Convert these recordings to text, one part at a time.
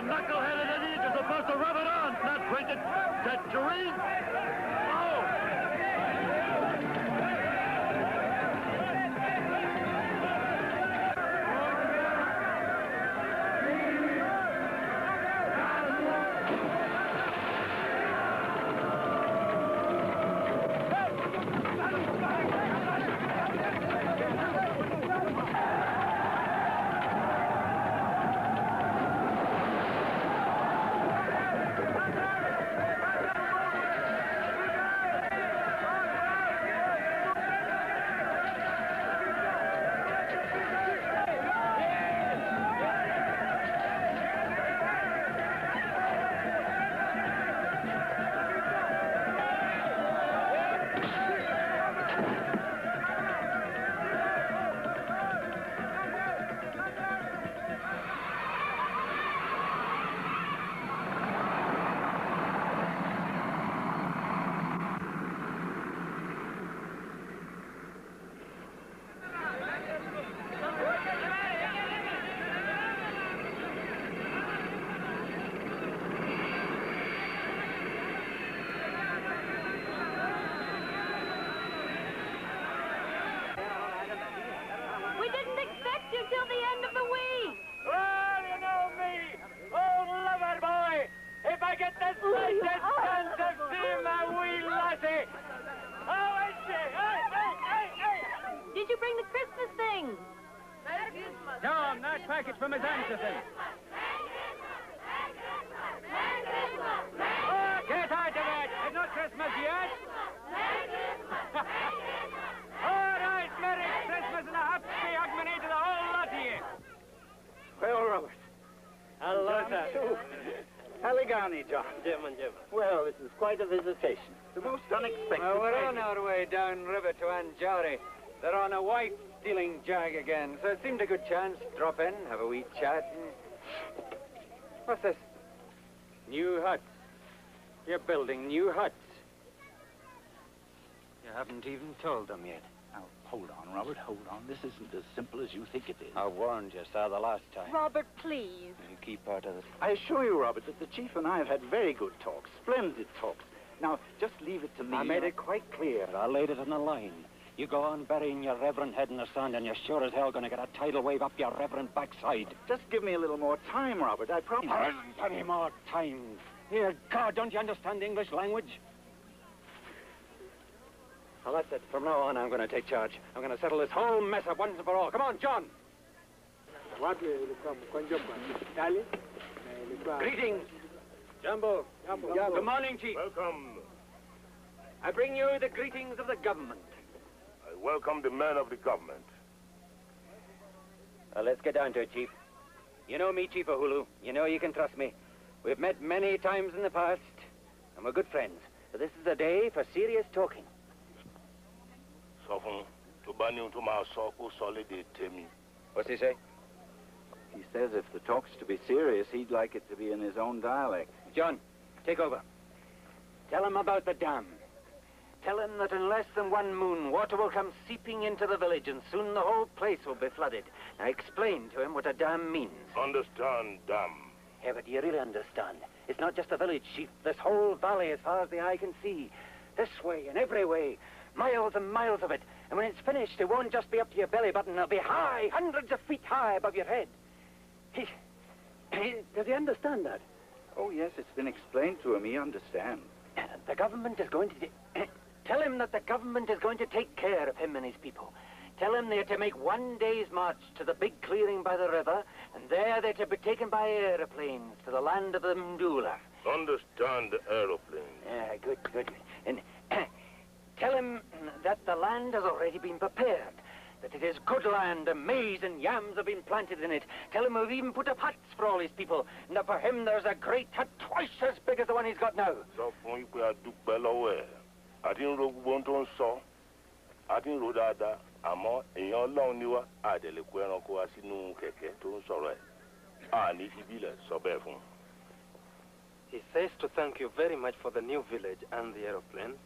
knuckle-headed idiot, you're supposed to rub it on, not drink it. Tangerine? Oh! From his ancestors. Get out of it! It's not Christmas yet! All right, Merry Christmas and a happy Hogmanay to the whole lot of you! Well, Robert. Hello, sir. Haligani, John. Jim. Well, this is quite a visitation. The most unexpected. Well, we're on our way down river to Anjari. They're on a wife-stealing jag again, so it seemed a good chance to drop in, have a wee chat, and... What's this? New huts. You're building new huts. You haven't even told them yet. Now, hold on, Robert, hold on. This isn't as simple as you think it is. I warned you, sir, the last time. Robert, please. You keep out of this. I assure you, Robert, that the Chief and I have had very good talks, splendid talks. Now, just leave it to me. I made it quite clear. I laid it on the line. You go on burying your reverend head in the sand, and you're sure as hell going to get a tidal wave up your reverend backside. Just give me a little more time, Robert, I promise. There isn't any more time. Dear God, don't you understand the English language? Well, that's it. From now on, I'm going to take charge. I'm going to settle this whole mess up once and for all. Come on, John. Greetings. Jumbo. Good morning, Chief. Welcome. I bring you the greetings of the government. I welcome the men of the government. Well, let's get down to it, Chief. You know me, Chief Uhuru. You know you can trust me. We've met many times in the past, and we're good friends. But this is a day for serious talking. What's he say? He says if the talk's to be serious, he'd like it to be in his own dialect. John, take over. Tell him about the dam. Tell him that in less than 1 moon, water will come seeping into the village, and soon the whole place will be flooded. Now explain to him what a dam means. Understand, dam. Yeah, but do you really understand? It's not just the village, Chief. This whole valley as far as the eye can see. This way and every way. Miles and miles of it. And when it's finished, it won't just be up to your belly button. It'll be high, hundreds of feet high above your head. Does he understand that? Oh, yes, it's been explained to him. He understands. The government is going to... Tell him that the government is going to take care of him and his people. Tell him they're to make 1 day's march to the big clearing by the river, and there they're to be taken by aeroplanes to the land of the Mdula. Understand the aeroplane. Yeah, good. And tell him that the land has already been prepared, that it is good land, and maize and yams have been planted in it. Tell him we've even put up huts for all his people, and that for him there's a great hut twice as big as the one he's got now. So, I didn't know what to say. I didn't know that. Àmọ́ èèyàn Ọlọ́run ni wá àdèlè kó ẹranko wá sínú kẹ̀kẹ́ tó ń sọ̀rọ̀ ẹ̀. Ní ìbílẹ̀ sọ bẹ́ẹ̀ fún. He says to thank you very much for the new village and the aeroplanes,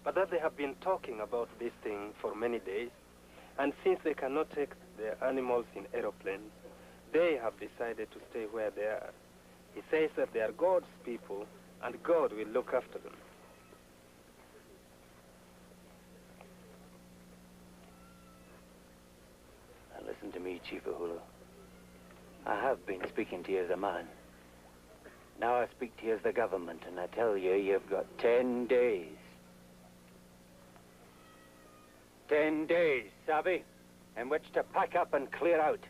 but that they have been talking about this thing for many days, and since they cannot take their animals in aeroplanes, they have decided to stay where they are. He says that they are God's people, and God will look after them. Now listen to me, Chief Uhuru. I have been speaking to you as a man. Now I speak to you as the government, and I tell you, you've got 10 days. 10 days, Sabi, in which to pack up and clear out.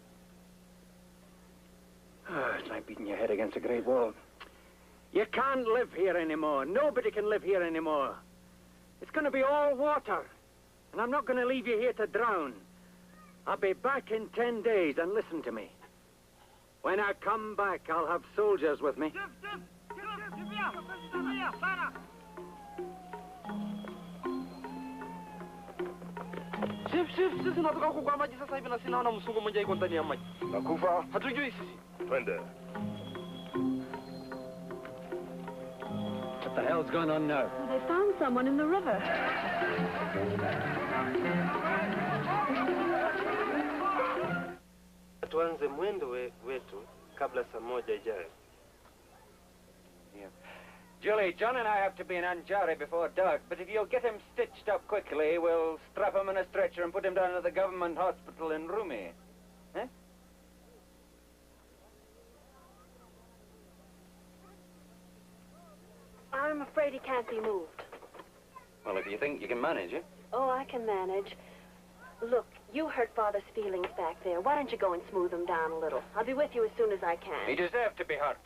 It's like beating your head against a great wall. You can't live here anymore. Nobody can live here anymore. It's going to be all water. And I'm not going to leave you here to drown. I'll be back in 10 days, and listen to me. When I come back, I'll have soldiers with me. Chief, sisi tunatoka kugwa maji sasa hivi na sinaona msungu mmoja iko ndani ya maji. Nakufa? Hatujui sisi. Twende. What the hell's going on now? They found someone in the river. Tuanze mwendo wetu kabla saa moja ijayo. Yeah. Julie, John and I have to be in Anjari before dark, but if you'll get him stitched up quickly, we'll strap him in a stretcher and put him down to the government hospital in Rumi. Eh? I'm afraid he can't be moved. Well, if you think you can manage it. Oh, I can manage. Look, you hurt Father's feelings back there. Why don't you go and smooth him down a little? I'll be with you as soon as I can. He deserved to be hurt.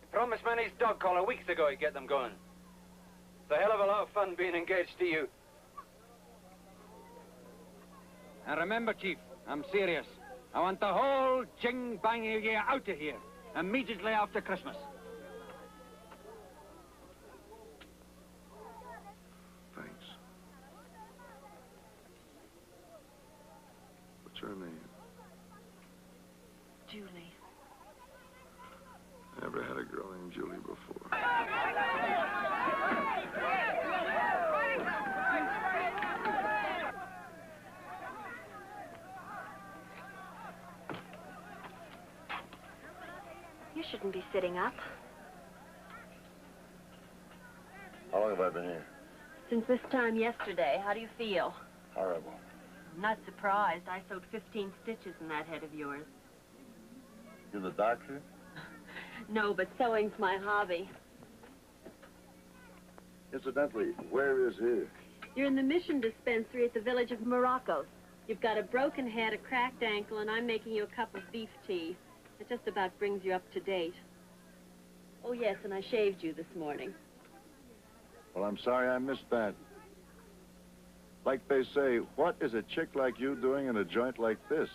He promised me his dog collar weeks ago he'd get them going. It's a hell of a lot of fun being engaged to you. And remember, Chief, I'm serious. I want the whole jing-bang of you out of here immediately after Christmas. Thanks. What's her name? Julie. I never had a girl named Julie before. You shouldn't be sitting up. How long have I been here? Since this time yesterday, how do you feel? Horrible. I'm not surprised. I sewed 15 stitches in that head of yours. You're the doctor? No, but sewing's my hobby. Incidentally, where is he? You're in the mission dispensary at the village of Morocco's. You've got a broken head, a cracked ankle, and I'm making you a cup of beef tea. It just about brings you up to date. Oh, yes, and I shaved you this morning. Well, I'm sorry I missed that. Like they say, what is a chick like you doing in a joint like this?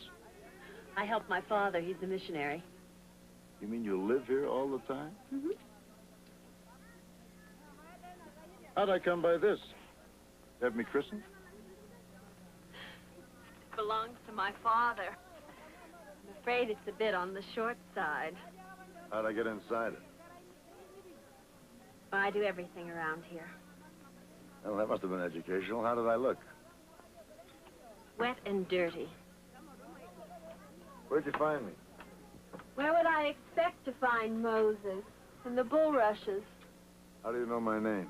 I help my father. He's a missionary. You mean you live here all the time? Mm-hmm. How'd I come by this? Have me christened? It belongs to my father. I'm afraid it's a bit on the short side. How'd I get inside it? I do everything around here. Well, that must have been educational. How did I look? Wet and dirty. Where'd you find me? Where would I expect to find Moses? In the bulrushes. How do you know my name?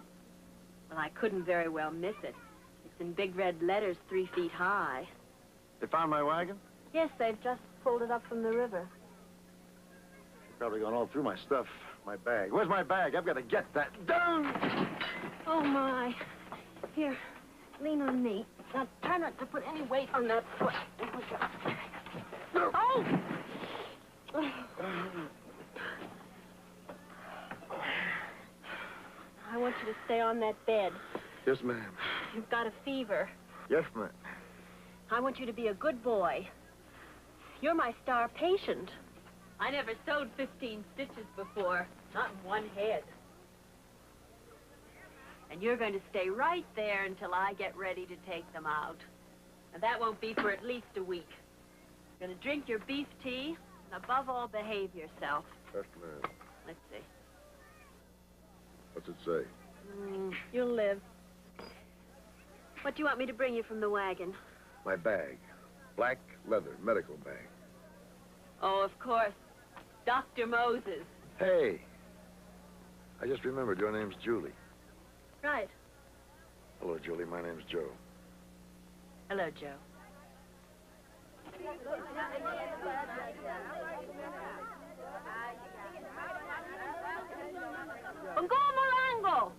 Well, I couldn't very well miss it. It's in big red letters 3 feet high. They found my wagon? Yes, they've just pulled it up from the river. They've probably gone all through my stuff. My bag. Where's my bag? I've got to get that. Down! Oh, my. Here, lean on me. Now, try not to put any weight on that foot. Oh! I want you to stay on that bed. Yes, ma'am. You've got a fever. Yes, ma'am. I want you to be a good boy. You're my star patient. I never sewed 15 stitches before, not in one head. And you're going to stay right there until I get ready to take them out. And that won't be for at least a week. You're going to drink your beef tea, and above all, behave yourself. Yes, ma'am. Let's see. What's it say? You'll live. What do you want me to bring you from the wagon? My bag. Black leather medical bag. Oh, of course. Dr. Moses. Hey. I just remembered your name's Julie. Right. Hello, Julie. My name's Joe. Hello, Joe. Bungo Morango!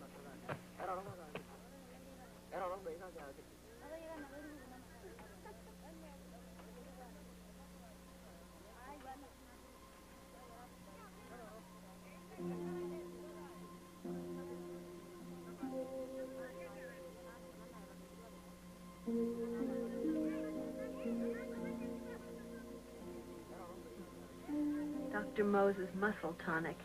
Dr. Moses Muscle Tonic.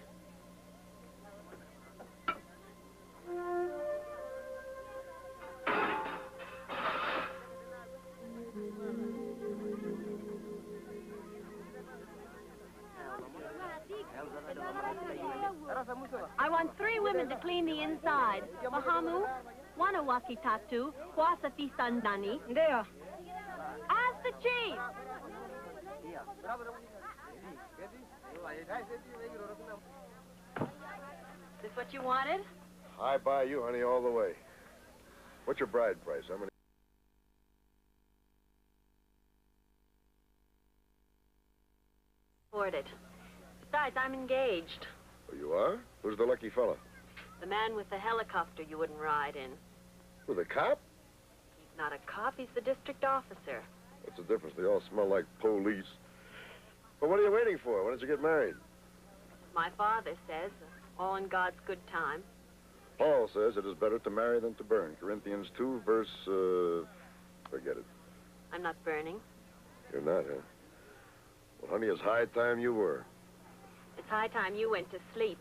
I want 3 women to clean the inside. Mahamu, Wanawaki Tatu, Wasati Sandani. There. Ask the chief. This what you wanted? I buy you, honey, all the way. What's your bride price? How many? Afford it. Besides, I'm engaged. Oh, you are? Who's the lucky fella? The man with the helicopter you wouldn't ride in. With a cop? He's not a cop, he's the district officer. What's the difference? They all smell like police. Well, what are you waiting for? Why don't you get married? My father says, all in God's good time. Paul says it is better to marry than to burn. Corinthians 2, verse, forget it. I'm not burning. You're not, huh? Well, honey, it's high time you were. It's high time you went to sleep.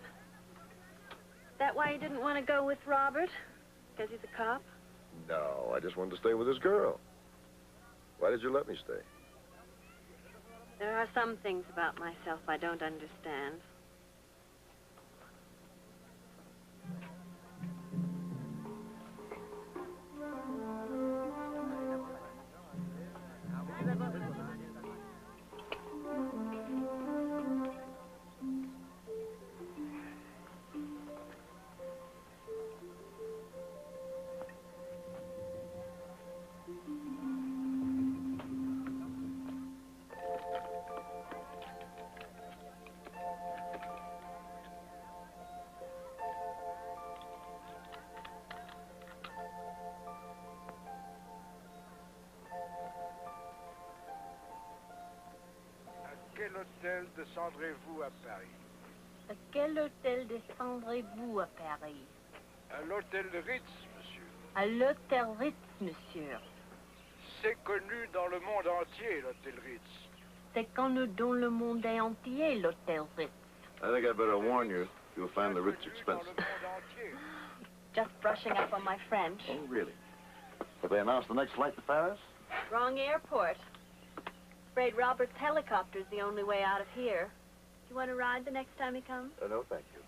That why you didn't want to go with Robert? Because he's a cop? No, I just wanted to stay with this girl. Why did you let me stay? There are some things about myself I don't understand. Quel hôtel descendrez-vous à Paris? À quel hôtel descendrez-vous à Paris? À l'hôtel Ritz, monsieur. À l'hôtel Ritz, monsieur. C'est connu dans le monde entier, l'hôtel Ritz. C'est connu dans le monde entier, l'hôtel Ritz. I think I'd better warn you. You'll find the Ritz expensive. Just brushing up on my French. Oh, really? Have they announced the next flight to Paris? Wrong airport. Afraid Robert's helicopter's the only way out of here. You want to ride the next time he comes? No, thank you.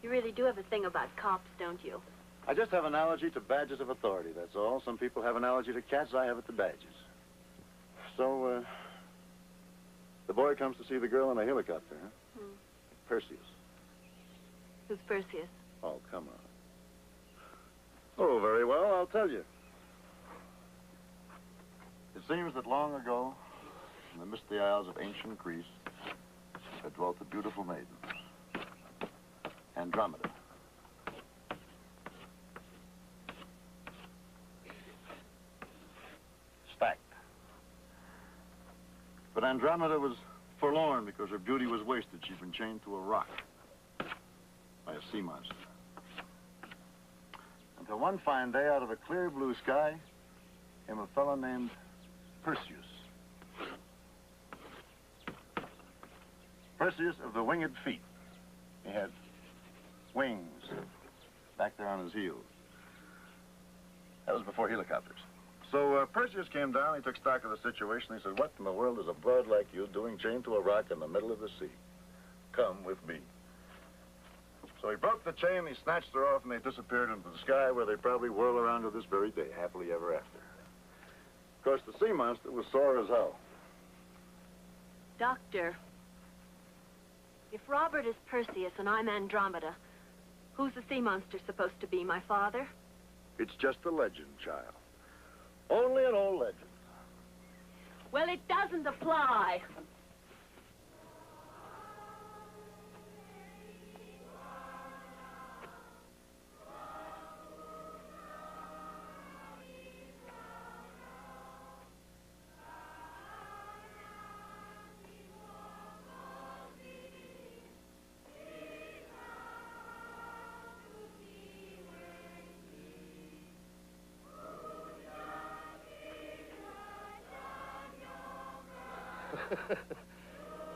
You really do have a thing about cops, don't you? I just have an allergy to badges of authority, that's all. Some people have an allergy to cats, I have it to badges. So, the boy comes to see the girl in a helicopter, huh? Perseus. Who's Perseus? Oh, come on. Oh, very well, I'll tell you. It seems that long ago, in the misty isles of ancient Greece, there dwelt a beautiful maiden, Andromeda. It's fact. But Andromeda was forlorn because her beauty was wasted. She'd been chained to a rock by a sea monster. Until one fine day, out of a clear blue sky, came a fellow named Perseus. Perseus of the winged feet. He had wings back there on his heels. That was before helicopters. So Perseus came down, he took stock of the situation. He said, what in the world is a broad like you doing chained to a rock in the middle of the sea? Come with me. So he broke the chain, he snatched her off, and they disappeared into the sky where they probably whirl around to this very day, happily ever after. Of course, the sea monster was sore as hell. Doctor, If Robert is Perseus and I'm Andromeda, who's the sea monster supposed to be, my father? It's just a legend, child. Only an old legend. Well, it doesn't apply.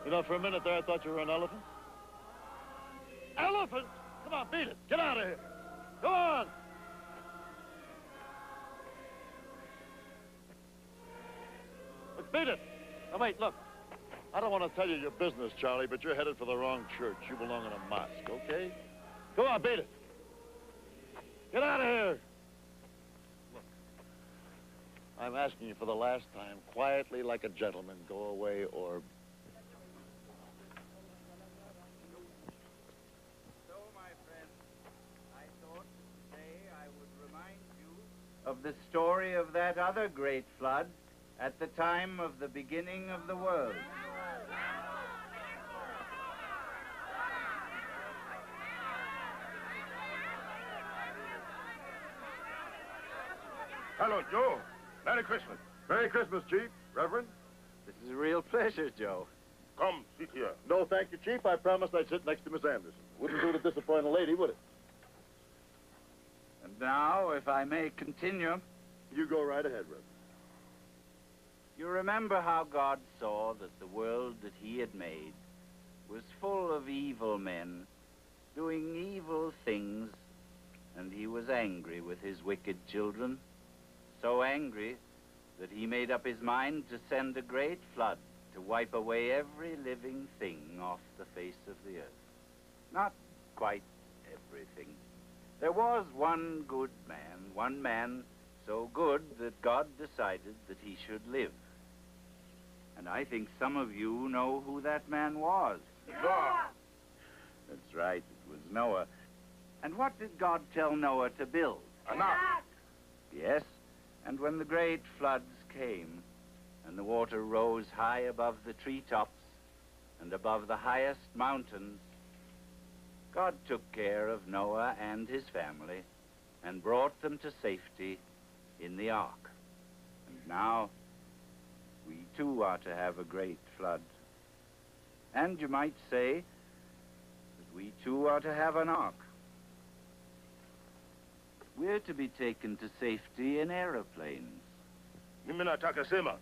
You know, for a minute there, I thought you were an elephant. Elephant? Come on, beat it. Get out of here. Go on. Look, beat it. Now, wait, look. I don't want to tell you your business, Charlie, but you're headed for the wrong church. You belong in a mosque, okay? Go on, beat it. Get out of here. Look, I'm asking you for the last time, quietly like a gentleman, go away or... So, my friend, I thought today I would remind you of the story of that other great flood at the time of the beginning of the world. Hello, Joe. Merry Christmas. Merry Christmas, Chief. Reverend. This is a real pleasure, Joe. Come, sit here. No, thank you, Chief. I promised I'd sit next to Miss Anderson. Wouldn't do to disappoint a lady, would it? And now, if I may continue, You go right ahead, Reverend. you remember how God saw that the world that he had made was full of evil men doing evil things, and he was angry with his wicked children, so angry that he made up his mind to send a great flood to wipe away every living thing off the face of the earth. Not quite everything. There was one good man, one man so good that God decided that he should live. And I think some of you know who that man was. Noah. That's right, it was Noah. And what did God tell Noah to build? An ark. Yes, and when the great floods came, and the water rose high above the treetops and above the highest mountains, God took care of Noah and his family and brought them to safety in the ark. And now, we too are to have a great flood. And you might say that we too are to have an ark. We're to be taken to safety in aeroplanes. Mimi nataka sema.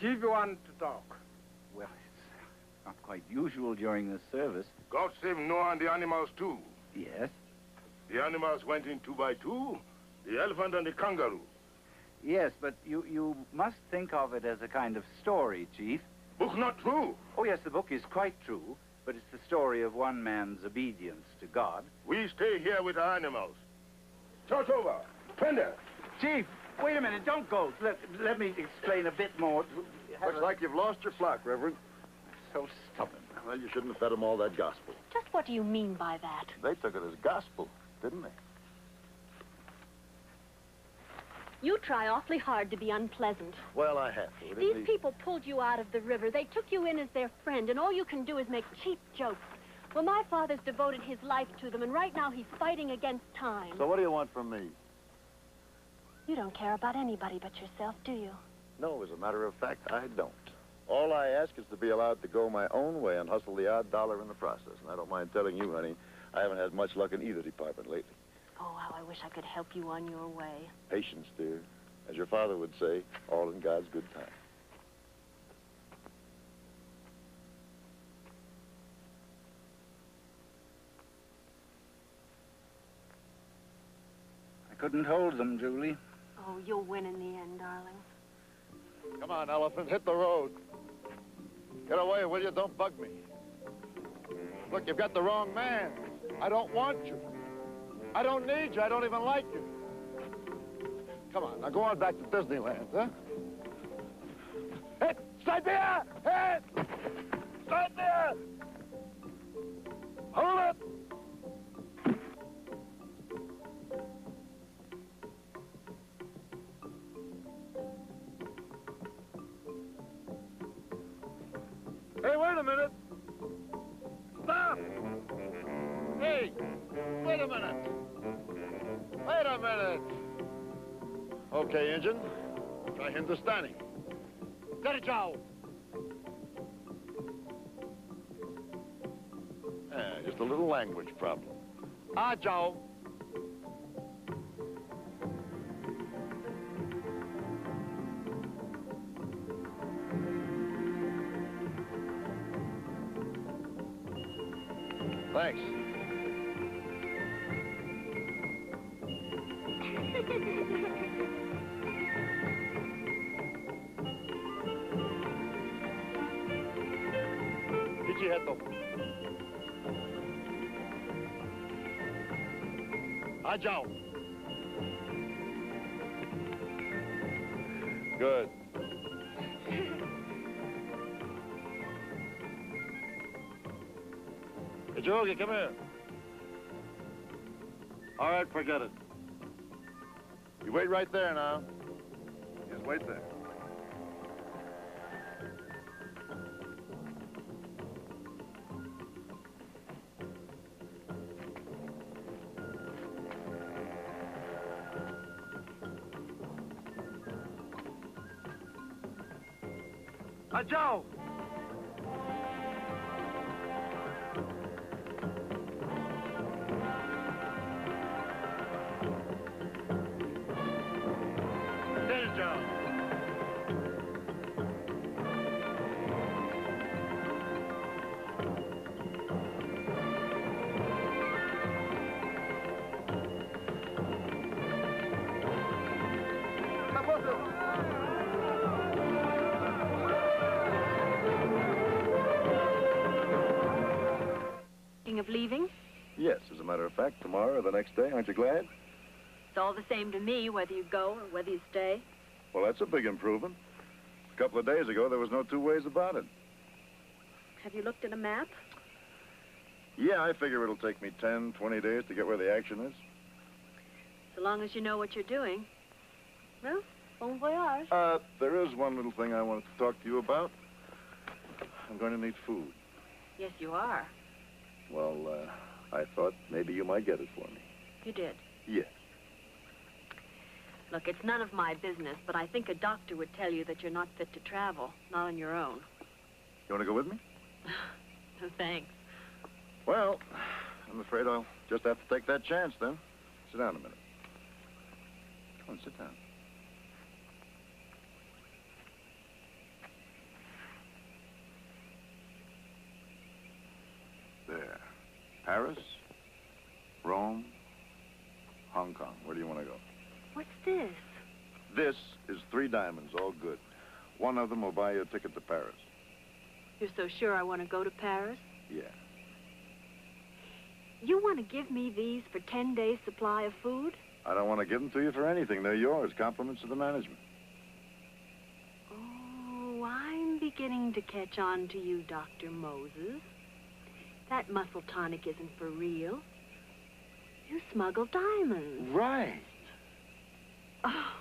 Chief want to talk. Well, it's not quite usual during this service. God saved Noah and the animals too. Yes? The animals went in 2 by 2, the elephant and the kangaroo. Yes, but you must think of it as a kind of story, Chief. Book not true. Oh, yes, the book is quite true, but it's the story of one man's obedience to God. We stay here with our animals. Start over. Fender. Chief, wait a minute, don't go. Let me explain a bit more. Looks like you've lost your flock, Reverend. So stubborn. Well, you shouldn't have fed them all that gospel. Just what do you mean by that? They took it as gospel, didn't they? You try awfully hard to be unpleasant. Well, I have to. These people pulled you out of the river. They took you in as their friend, and all you can do is make cheap jokes. Well, my father's devoted his life to them, and right now he's fighting against time. So what do you want from me? You don't care about anybody but yourself, do you? No, as a matter of fact, I don't. All I ask is to be allowed to go my own way and hustle the odd dollar in the process. And I don't mind telling you, honey, I haven't had much luck in either department lately. Oh, how I wish I could help you on your way. Patience, dear. As your father would say, all in God's good time. I couldn't hold them, Julie. Oh, you'll win in the end, darling. Come on, elephant, hit the road. Get away, will you? Don't bug me. Look, you've got the wrong man. I don't want you. I don't need you. I don't even like you. Come on, now go on back to Disneyland, huh? Hey, stay there! Hey! Stay there! Hold it! Hey, wait a minute! Stop! Hey, wait a minute! Wait a minute! Okay, engine. Try Hindustani. Got it, Joe! Just a little language problem. Ah, Joe. Thanks. Digiheto. Ah, Joe. Good. Hey, Jogi, come here. All right, forget it. You wait right there now. Yes, wait there. Ah, Joe. There's Joe. Of leaving? Yes, as a matter of fact, tomorrow or the next day. Aren't you glad? It's all the same to me whether you go or whether you stay. Well, that's a big improvement. A couple of days ago, there was no two ways about it. Have you looked at a map? Yeah, I figure it'll take me 10, 20 days to get where the action is. So long as you know what you're doing. Well, bon voyage. There is one little thing I wanted to talk to you about. I'm going to need food. Yes, you are. Well, I thought maybe you might get it for me. You did? Yes. Look, it's none of my business, but I think a doctor would tell you that you're not fit to travel, not on your own. You want to go with me? No, thanks. Well, I'm afraid I'll just have to take that chance then. Sit down a minute. Come on, sit down. There. Paris, Rome, Hong Kong. Where do you want to go? What's this? This is 3 diamonds, all good. One of them will buy you a ticket to Paris. You're so sure I want to go to Paris? Yeah. You want to give me these for 10 days' supply of food? I don't want to give them to you for anything. They're yours. Compliments to the management. Oh, I'm beginning to catch on to you, Dr. Moses. That muscle tonic isn't for real. You smuggle diamonds. Right. Oh.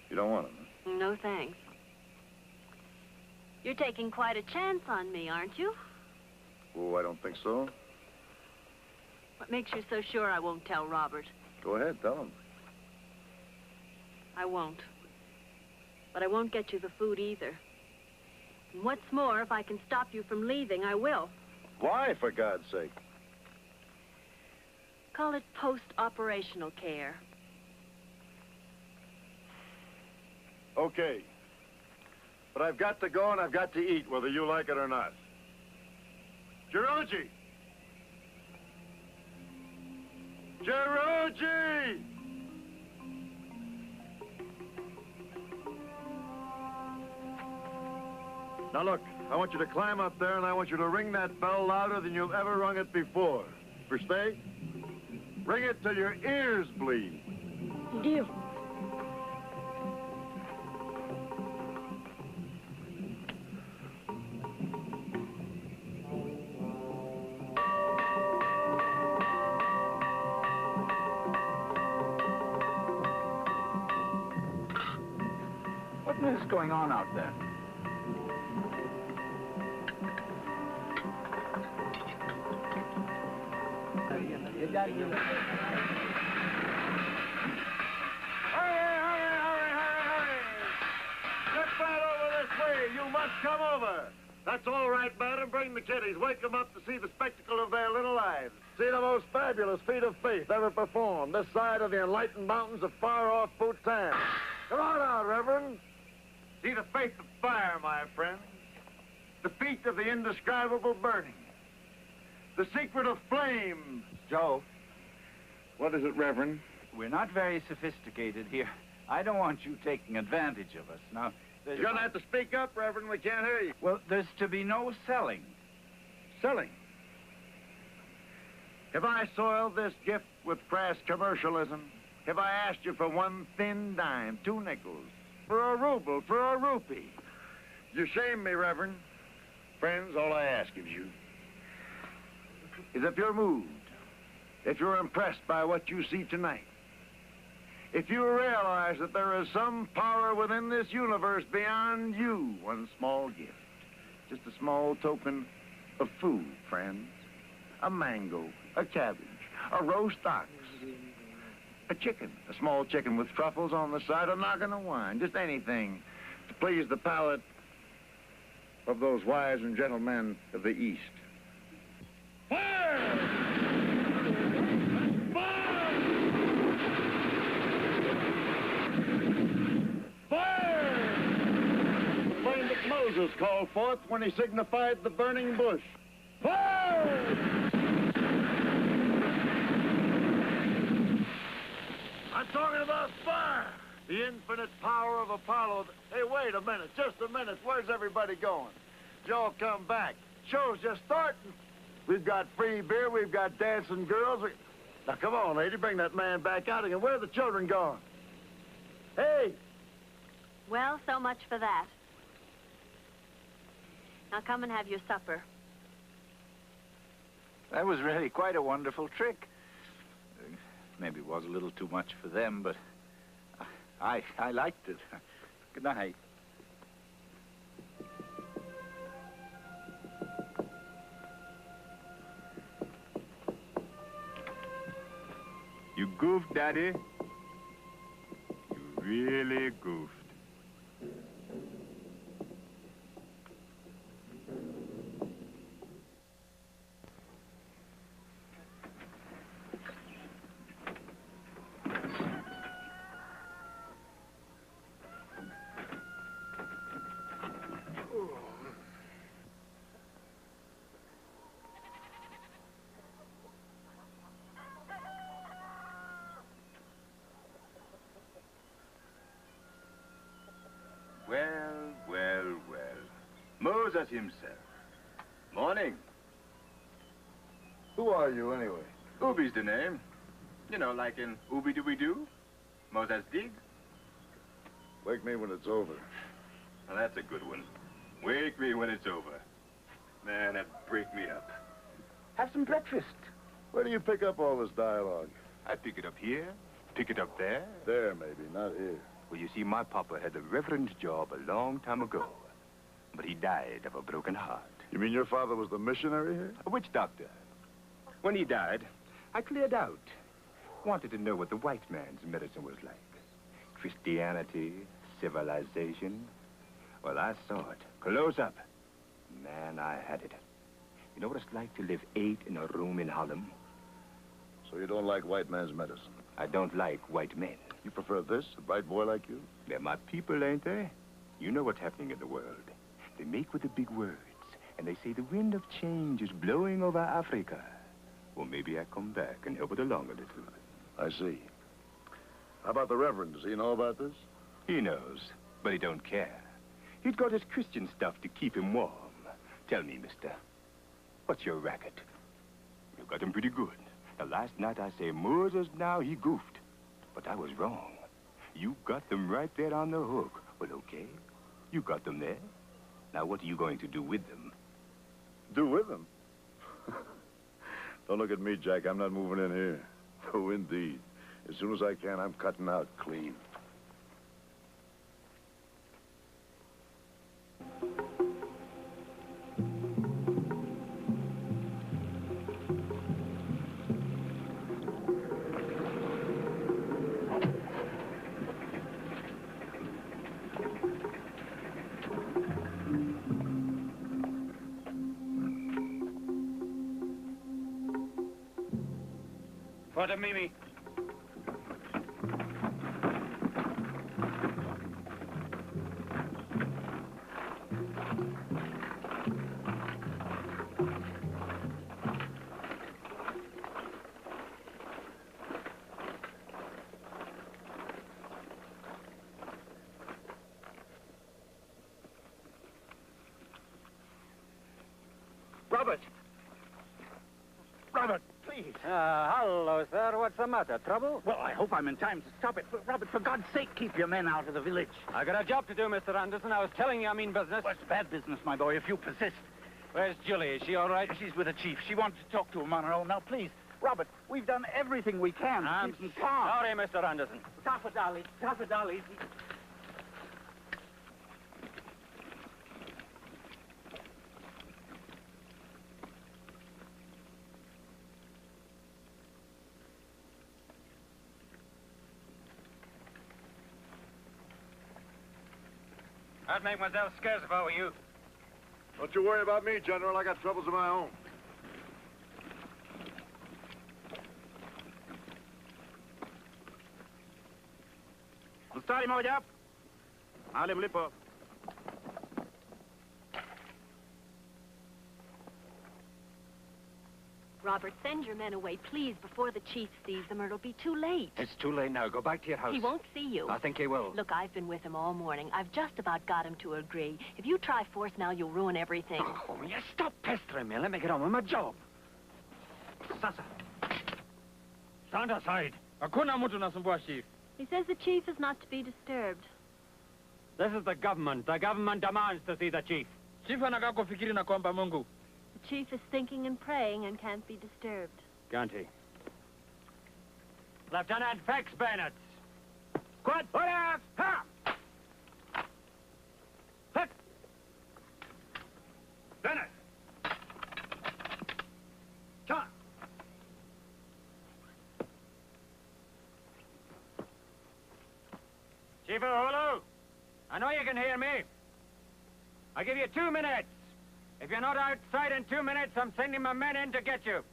You don't want them, huh? No, thanks. You're taking quite a chance on me, aren't you? Oh, I don't think so. What makes you so sure I won't tell Robert? Go ahead, tell him. I won't. But I won't get you the food either. And what's more, if I can stop you from leaving, I will. Why, for God's sake? Call it post-operational care. Okay. But I've got to go and I've got to eat, whether you like it or not. Georgie! Georgie! Now look, I want you to climb up there and I want you to ring that bell louder than you've ever rung it before. Versteh? Ring it till your ears bleed. Deal. business going on out there? Hurry! Get right over this way. You must come over. That's all right, madam. Bring the kiddies. Wake them up to see the spectacle of their little lives. See the most fabulous feat of faith ever performed this side of the enlightened mountains of far-off Bhutan. Come on out, Reverend. See the faith of fire, my friends. The feat of the indescribable burning. The secret of flame. Joe, What is it, Reverend? we're not very sophisticated here. I don't want you taking advantage of us. Now, You're going to have to speak up, Reverend. We can't hear you. well, there's to be no selling. Selling. Have I soiled this gift with crass commercialism? Have I asked you for one thin dime, 2 nickels, for a ruble, for a rupee? You shame me, Reverend. Friends, all I ask of you is if you're moved, if you're impressed by what you see tonight, if you realize that there is some power within this universe beyond you, one small gift, just a small token of food, friends. A mango, a cabbage, a roast ox, a chicken, a small chicken with truffles on the side, a noggin of wine, just anything to please the palate of those wise and gentle men of the East. Fire! Fire! Fire! The flame that Moses called forth when he signified the burning bush. Fire! I'm talking about fire! The infinite power of Apollo. Hey, wait a minute, just a minute. Where's everybody going? Y'all come back. Show's just starting. We've got free beer, we've got dancing girls. Now, come on, lady, bring that man back out again. Where are the children gone? Hey! Well, so much for that. Now come and have your supper. That was really quite a wonderful trick. Maybe it was a little too much for them, but I liked it. Good night. You goofed, Daddy. You really goofed. Well. Moses himself. Morning. Who are you, anyway? Ubi's the name. You know, like in Ooby-Dooby-Doo. Moses Dig. Wake me when it's over. Well, that's a good one. Wake me when it's over. Man, that'd break me up. Have some breakfast. Where do you pick up all this dialogue? I pick it up here, pick it up there. There, maybe, not here. Well, you see, my papa had the reverend's job a long time ago. But he died of a broken heart. You mean your father was the missionary here? A witch doctor. When he died, I cleared out. Wanted to know what the white man's medicine was like. Christianity, civilization. Well, I saw it. Close up. Man, I had it. You know what it's like to live 8 in a room in Harlem? So you don't like white man's medicine? I don't like white men. You prefer this, a bright boy like you? They're my people, ain't they? You know what's happening in the world. They make with the big words, and they say the wind of change is blowing over Africa. Well, maybe I come back and help it along a little. I see. How about the Reverend? Does he know about this? He knows, but he don't care. He's got his Christian stuff to keep him warm. Tell me, mister, what's your racket? You got him pretty good. Now, last night I say, Moses, now he goofed. But I was wrong. You got them right there on the hook. Well, okay. You got them there. Now, what are you going to do with them? Do with them? Don't look at me, Jack. I'm not moving in here. Oh, indeed. As soon as I can, I'm cutting out clean. What a Mimi. Robert! Robert, please. Hello, sir. What's the matter? Trouble? Well, I hope I'm in time to stop it. But, Robert, for God's sake, keep your men out of the village. I got a job to do, Mr. Anderson. I was telling you I mean business. Well, it's bad business, my boy, if you persist. Where's Julie? Is she all right? She's with the chief. She wanted to talk to him on her own. Now, please, Robert, we've done everything we can to I'm keep him calm. sorry, Mr. Anderson. Tafadali, Tafadali. I'd make myself scarce if I were you. Don't you worry about me, General. I got troubles of my own. Mstari moja hapo. Mahali mlipo. Robert, send your men away, please, before the chief sees them, or it'll be too late. It's too late now. Go back to your house. He won't see you. I think he will. Look, I've been with him all morning. I've just about got him to agree. If you try force now, you'll ruin everything. Oh, you stop pestering me and let me get on with my job. Sasa. Stand aside. Hakuna mtu nasumbua, chief. He says the chief is not to be disturbed. This is the government. The government demands to see the chief. Chief anakaa kufikiri na kuomba Mungu. The chief is thinking and praying and can't be disturbed. Can't he? Lieutenant Fex Bennett. Quad, order! Ha! Hut! Bennett! John! Chief Uhuru, I know you can hear me. I give you 2 minutes. If you're not outside in 2 minutes, I'm sending my men in to get you.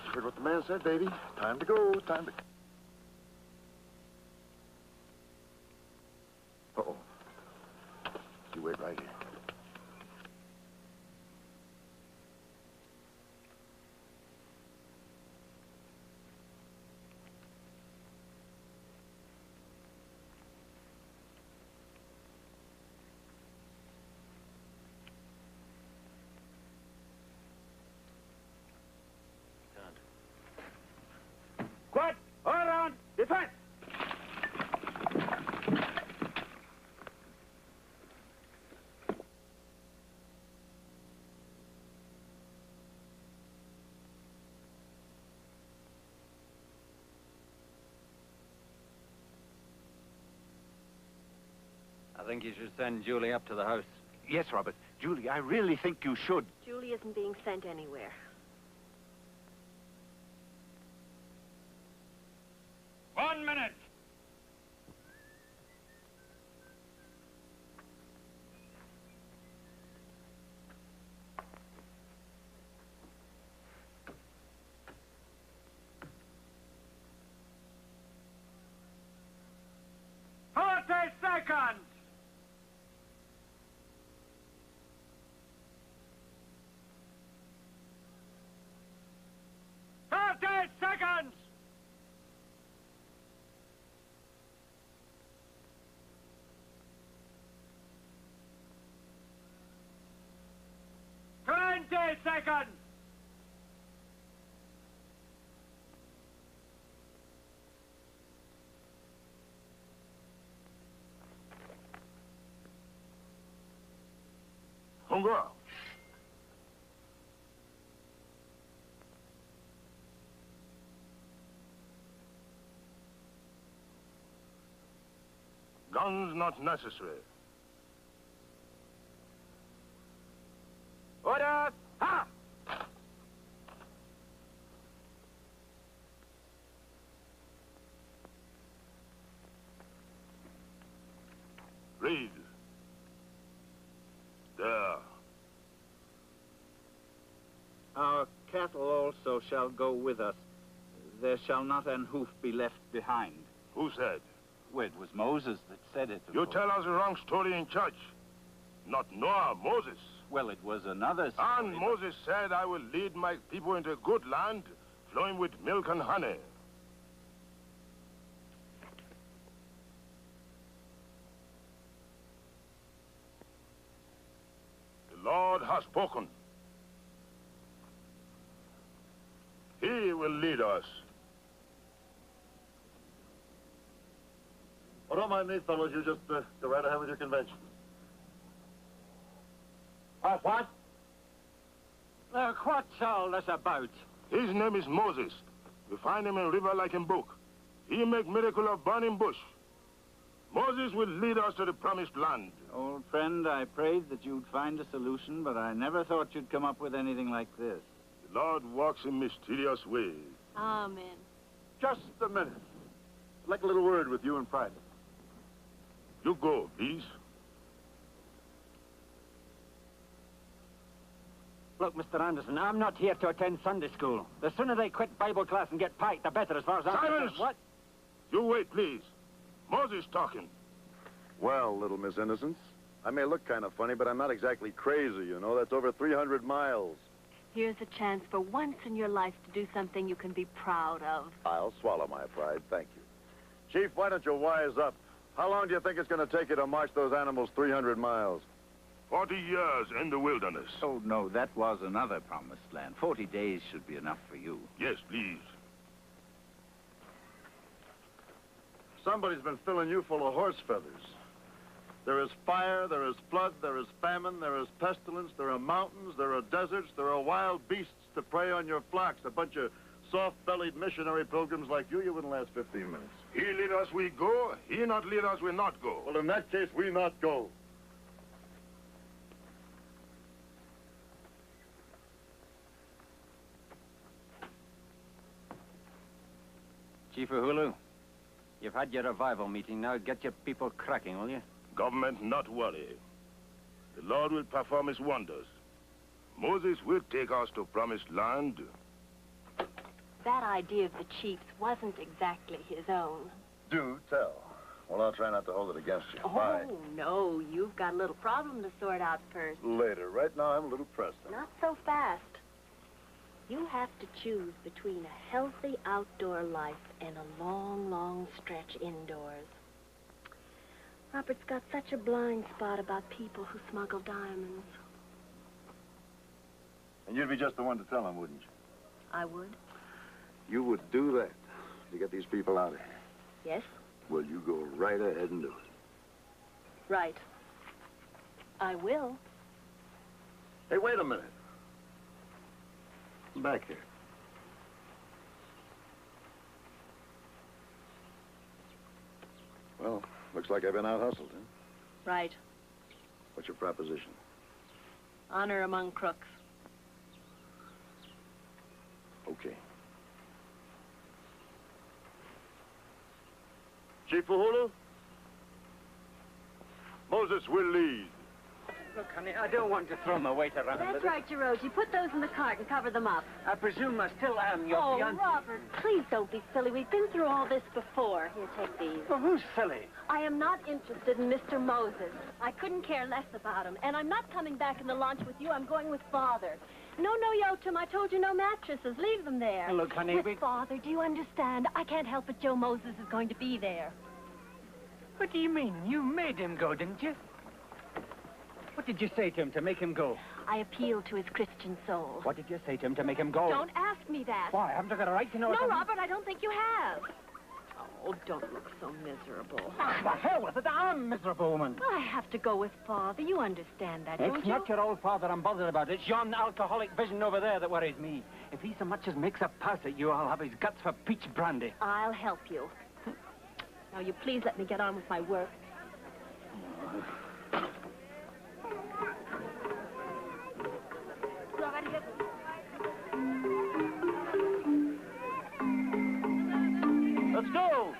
You heard what the man said, baby. Time to go. Time to... Uh-oh. You wait right here. Quad, all around, defense! I think you should send Julie up to the house. Yes, Robert. Julie, I really think you should. Julie isn't being sent anywhere. One minute. Seconds. 30 seconds. 20 seconds. Hunger. Guns not necessary. Order! Ha! Read. There. Our cattle all also shall go with us. There shall not an hoof be left behind. Who said? Well, it was Moses that said it. You tell us the wrong story in church. Not Noah, Moses. Well, it was another story. And Moses said, I will lead my people into a good land, flowing with milk and honey. The Lord has spoken. He will lead us. Oh, don't mind me, fellows. You just go right ahead with your convention. What? What's all this about? His name is Moses. We find him in river like in book. He make miracle of burning bush. Moses will lead us to the promised land. Old friend, I prayed that you'd find a solution, but I never thought you'd come up with anything like this. The Lord walks in mysterious ways. Amen. Just a minute. I'd like a little word with you in private. You go, please. Look, Mr. Anderson, I'm not here to attend Sunday school. The sooner they quit Bible class and get piked, the better as far as I'm Silence! concerned. What? You wait, please. Moses talking. Well, little Miss Innocence, I may look kind of funny, but I'm not exactly crazy, you know. That's over 300 miles. Here's a chance for once in your life to do something you can be proud of. I'll swallow my pride, thank you. Chief, why don't you wise up? How long do you think it's going to take you to march those animals 300 miles? 40 years in the wilderness. Oh, no, that was another promised land. 40 days should be enough for you. Yes, please. Somebody's been filling you full of horse feathers. There is fire, there is flood, there is famine, there is pestilence, there are mountains, there are deserts, there are wild beasts to prey on your flocks. A bunch of soft-bellied missionary pilgrims like you wouldn't last 15 minutes. He lead us, we go. He not lead us, we not go. Well, in that case, we not go. Chief Uhuru, you've had your revival meeting. Now get your people cracking, will you? Government not worry. The Lord will perform his wonders. Moses will take us to promised land. That idea of the chief's wasn't exactly his own. Do tell. Well, I'll try not to hold it against you. Oh, Bye. no, you've got a little problem to sort out first. Later. Right now, I'm a little pressed. Not so fast. You have to choose between a healthy outdoor life and a long, long stretch indoors. Robert's got such a blind spot about people who smuggle diamonds. And you'd be just the one to tell him, wouldn't you? I would. You would do that to get these people out of here. Yes? Well, you go right ahead and do it. Right. I will. Hey, wait a minute. Back here. Well, looks like I've been out hustled, huh? Right. What's your proposition? Honor among crooks. Okay. Chief Uhuru? Moses will lead. Look, honey, I don't want to throw my weight around. That's right, Jiroji. Put those in the cart and cover them up. I presume I still am your Oh, fiancé. Robert, please don't be silly. We've been through all this before. Here, take these. Well, who's silly? I am not interested in Mr. Moses. I couldn't care less about him. And I'm not coming back in the launch with you. I'm going with Father. No, Yotam. I told you no mattresses. Leave them there. Look, honey, with Father, do you understand? I can't help it. Joe Moses is going to be there. What do you mean? You made him go, didn't you? What did you say to him to make him go? I appealed to his Christian soul. What did you say to him to make him go? Don't ask me that. Why? Haven't I got a right to know? No, Robert, I don't think you have. Oh, don't look so miserable. The hell with it. I'm a miserable woman. I have to go with Father. You understand that, don't It's you? not your old father I'm bothered about. It's yon alcoholic vision over there that worries me. If he so much as makes a pass at you, I'll have his guts for peach brandy. I'll help you. Now, you please let me get on with my work. Let's go!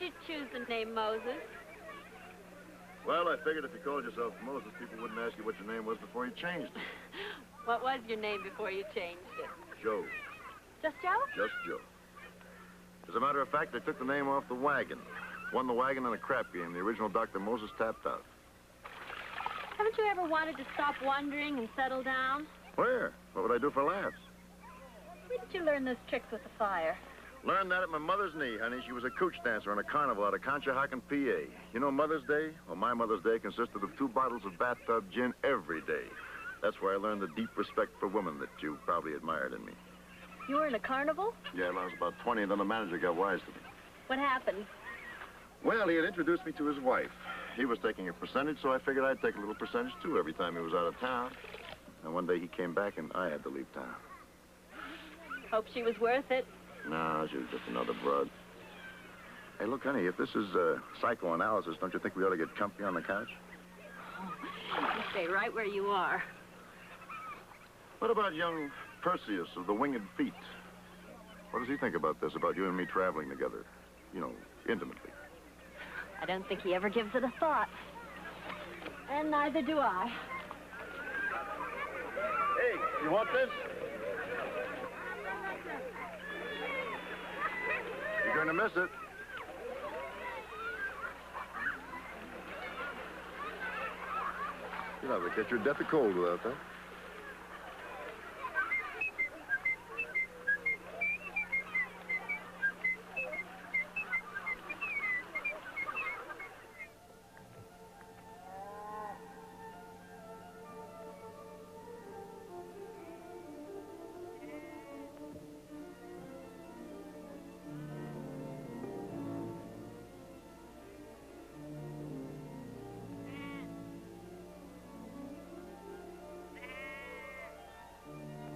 you choose the name Moses? Well, I figured if you called yourself Moses, people wouldn't ask you what your name was before you changed it. What was your name before you changed it? Joe. Just Joe? Just Joe. As a matter of fact, they took the name off the wagon. Won the wagon in a crap game. The original Dr. Moses tapped out. Haven't you ever wanted to stop wandering and settle down? Where? What would I do for laughs? Where did you learn those tricks with the fire? Learned that at my mother's knee, honey. She was a cooch dancer on a carnival out of Conshohocken, PA. You know Mother's Day? Well, my Mother's Day consisted of 2 bottles of bathtub gin every day. That's where I learned the deep respect for women that you probably admired in me. You were in a carnival? Yeah, when I was about 20, and then the manager got wise to me. What happened? Well, he had introduced me to his wife. He was taking a percentage, so I figured I'd take a little percentage, too, every time he was out of town. And one day he came back, and I had to leave town. Hope she was worth it. No, she was just another broad. Hey, look, honey, if this is psychoanalysis, don't you think we ought to get comfy on the couch? You stay right where you are. What about young Perseus of the Winged Feet? What does he think about this, about you and me traveling together? You know, intimately. I don't think he ever gives it a thought. And neither do I. Hey, you want this? You're going to miss it. You'll have to catch your death of cold without that.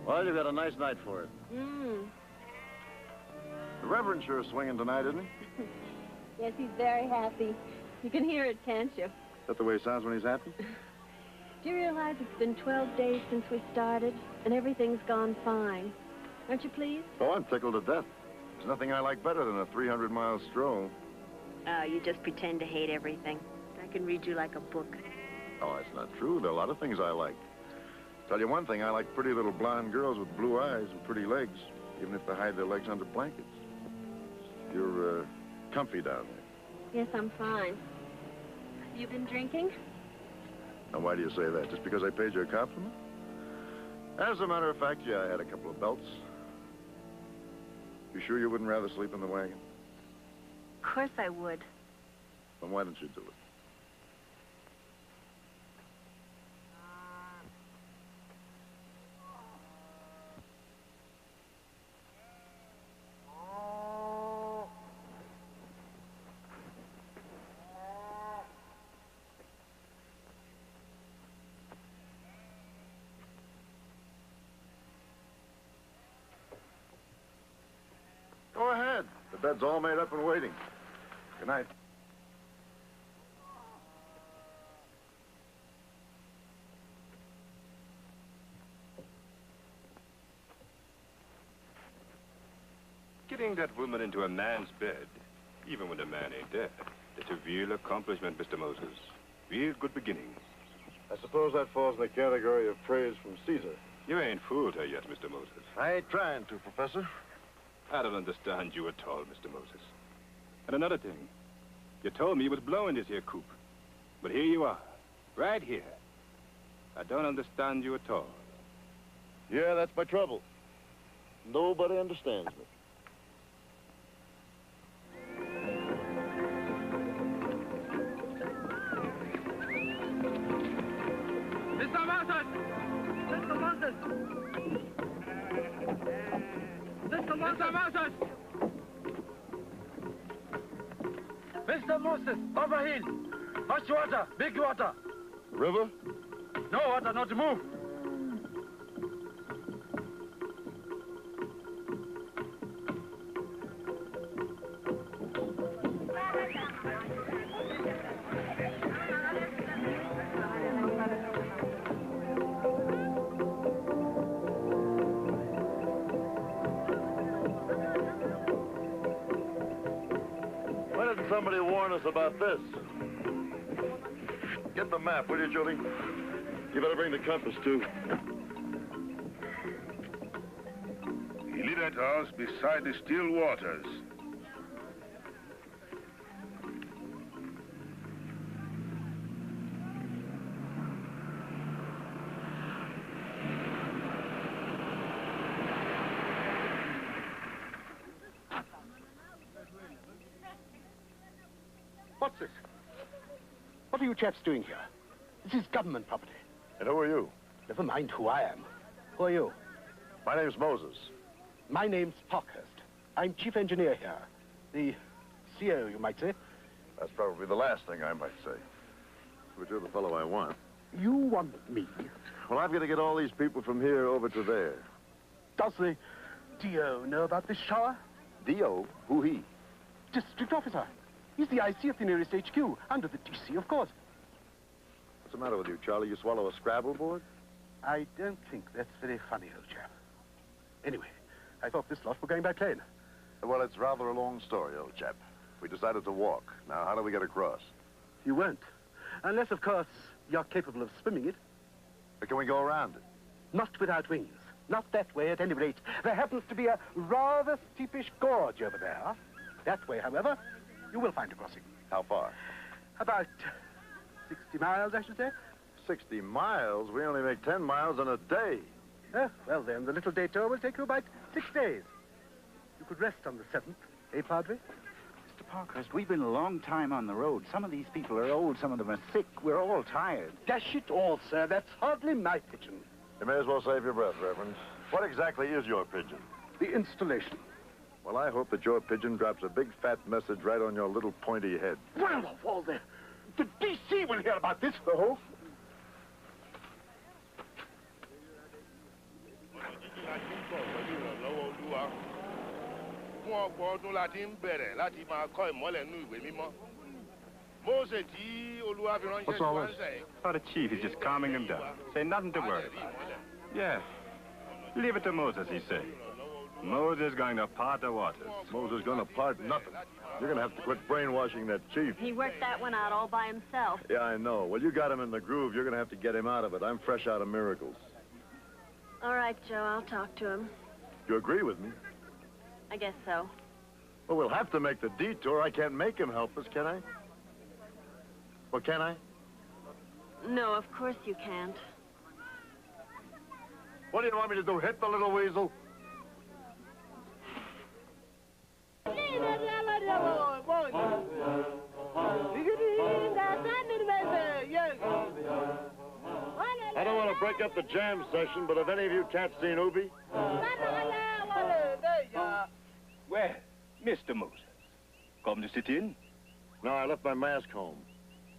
Well, you've got a nice night for it. The Reverend sure is swinging tonight, isn't he? Yes, he's very happy. You can hear it, can't you? Is that the way he sounds when he's happy? Do you realize it's been 12 days since we started, and everything's gone fine? Aren't you pleased? Oh, I'm tickled to death. There's nothing I like better than a 300-mile stroll. Oh, you just pretend to hate everything. I can read you like a book. Oh, that's not true. There are a lot of things I like. Tell you one thing, I like pretty little blonde girls with blue eyes and pretty legs, even if they hide their legs under blankets. You're, comfy down there. Yes, I'm fine. You been drinking? Now, why do you say that? Just because I paid you a compliment? As a matter of fact, yeah, I had a couple of belts. You sure you wouldn't rather sleep in the wagon? Of course I would. Then why don't you do it? Go ahead. The bed's all made up and waiting. Good night. Getting that woman into a man's bed, even when the man ain't there, it's a real accomplishment, Mr. Moses. Real good beginning. I suppose that falls in the category of praise from Caesar. You ain't fooled her yet, Mr. Moses. I ain't trying to, Professor. I don't understand you at all, Mr. Moses. And another thing, you told me you was blowing this here coop. But here you are, right here. I don't understand you at all. Yeah, that's my trouble. Nobody understands me. Mr. Moses! Mr. Moses! Mr. Moses! Mr. Moses, overhill. Much water, big water. River? No water, not to move. somebody warn us about this? Get the map, will you, Jolie? You better bring the compass, too. He lived at a house beside the still waters. What's this? What are you chaps doing here? This is government property. And who are you? Never mind who I am. Who are you? My name's Moses. My name's Parkhurst. I'm chief engineer here. The CO, you might say. That's probably the last thing I might say. But you're the fellow I want. You want me? Well, I've got to get all these people from here over to there. Does the DO know about this shower? D.O.? Who he? District officer. He's the IC of the nearest HQ, under the DC, of course. What's the matter with you, Charlie? You swallow a Scrabble board? I don't think that's very funny, old chap. Anyway, I thought this lot were going by plane. Well, it's rather a long story, old chap. We decided to walk. Now, how do we get across? You won't. Unless, of course, you're capable of swimming it. Or can we go around it? Not without wings. Not that way, at any rate. There happens to be a rather steepish gorge over there. That way, however, you will find a crossing. How far? About 60 miles, I should say. 60 miles? We only make 10 miles in a day. Well, then, the little detour will take you about 6 days. You could rest on the 7th, eh, Padre? Mr. Parkhurst, we've been a long time on the road. Some of these people are old, some of them are sick. We're all tired. Dash it all, sir. That's hardly my pigeon. You may as well save your breath, Reverend. What exactly is your pigeon? The installation. Well, I hope that your pigeon drops a big fat message right on your little pointy head. Well, of all the DC will hear about this, though. What's all this? Oh, the chief is just calming him down. Say nothing to worry about. Yeah. Leave it to Moses, he said. Moses going to part the waters. Moses going to part nothing. You're going to have to quit brainwashing that chief. He worked that one out all by himself. Yeah, I know. Well, you got him in the groove. You're going to have to get him out of it. I'm fresh out of miracles. All right, Joe, I'll talk to him. You agree with me? I guess so. Well, we'll have to make the detour. I can't make him help us, can I? Well, can I? No, of course you can't. What do you want me to do, hit the little weasel? I don't want to break up the jam session, but have any of you cats seen Ubi? Well, Mr. Moses, come to sit in? No, I left my mask home.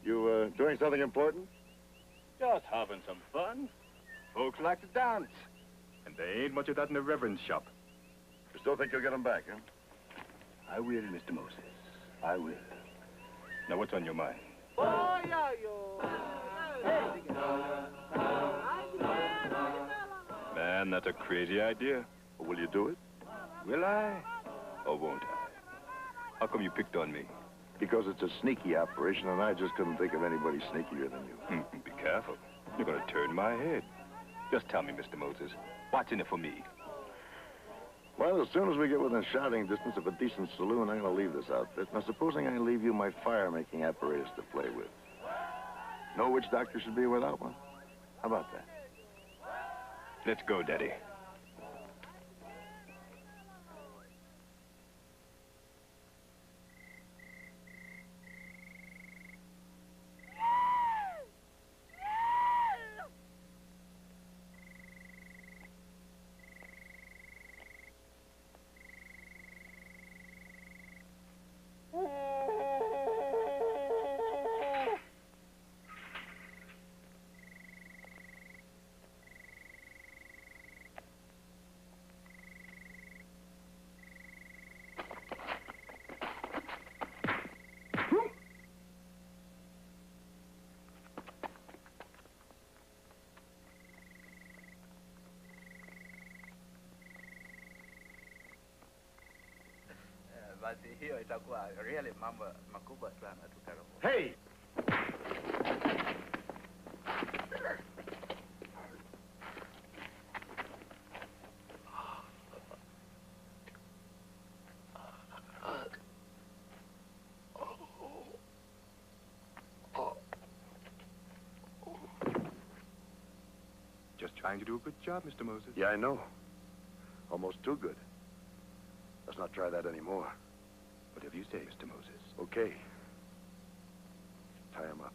You, doing something important? Just having some fun. Folks like to dance. And there ain't much of that in the Reverend's shop. You still think you'll get him back, huh? I will, Mr. Moses. I will. Now, what's on your mind? Man, that's a crazy idea. Well, will you do it? Will I? Or won't I? How come you picked on me? Because it's a sneaky operation, and I just couldn't think of anybody sneakier than you. Be careful. You're going to turn my head. Just tell me, Mr. Moses, what's in it for me? Well, as soon as we get within shouting distance of a decent saloon, I'm going to leave this outfit. Now, supposing I leave you my fire-making apparatus to play with. No witch doctor should be without one. How about that? Let's go, Daddy. basi hiyo itakuwa really mambo makubwa sana tu Karabo. Hey! Just trying to do a good job, Mr. Moses. Yeah, I know. Almost too good. Let's not try that anymore. Whatever you say, Mr. Moses. Okay. Tie him up.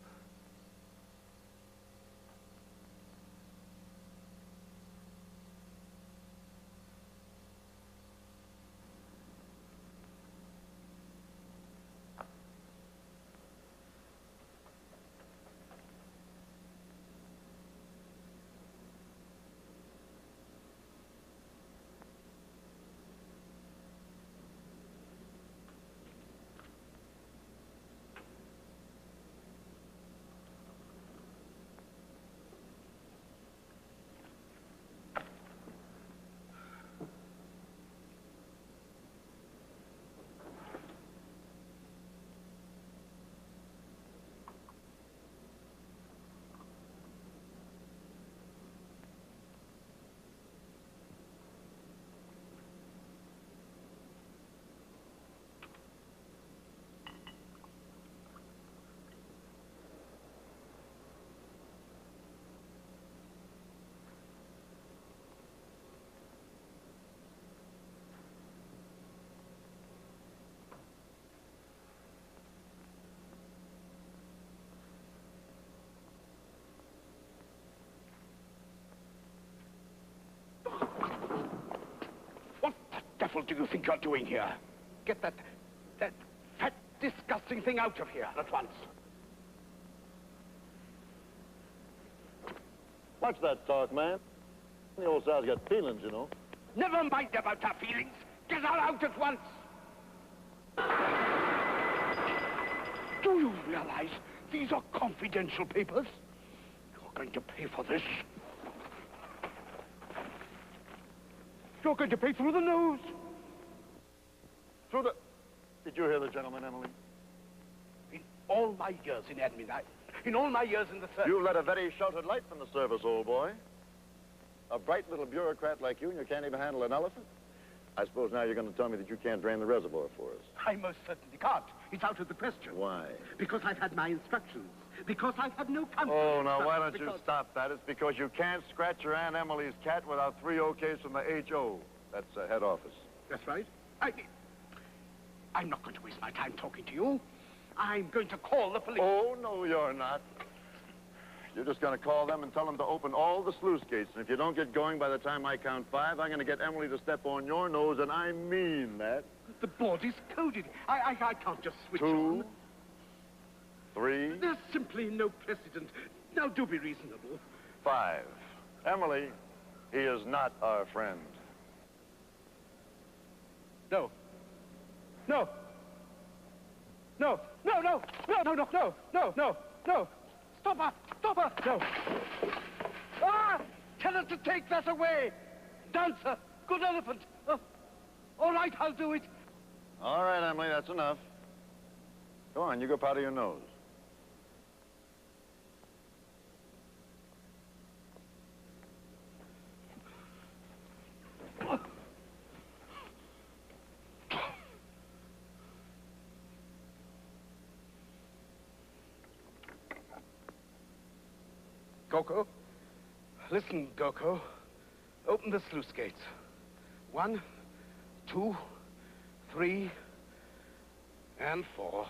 What the devil do you think you're doing here? Get that fat, disgusting thing out of here at once. Watch that talk, man. The old Sal's got feelings, you know. Never mind about her feelings. Get her out at once. Do you realize these are confidential papers? You're going to pay for this. You're going to pay through the nose. Through the... Did you hear the gentleman, Emily? In all my years in admin, in all my years in the service... You led a very sheltered life in the service, old boy. A bright little bureaucrat like you, and you can't even handle an elephant? I suppose now you're going to tell me that you can't drain the reservoir for us. I most certainly can't. It's out of the question. Why? Because I've had my instructions. Because I've had no comfort. Oh, now, why don't you stop that? It's because you can't scratch your Aunt Emily's cat without 3 OKs from the H.O. That's head office. That's right. I'm not going to waste my time talking to you. I'm going to call the police. Oh, no, you're not. You're just going to call them and tell them to open all the sluice gates. And if you don't get going by the time I count 5, I'm going to get Emily to step on your nose, and I mean that. The board is coded. I can't just switch 2, on. 3. There's simply no precedent. Now, do be reasonable. 5. Emily, he is not our friend. No. No. No. No, no. No, no, no, no, no, no, no. Stop her! Stop her! No. Ah! Tell her to take that away! Dancer! Good elephant! All right, I'll do it. All right, Emily, that's enough. Go on, you go powder your nose. Goko? Listen, Goko. Open the sluice gates. 1, 2, 3, and 4.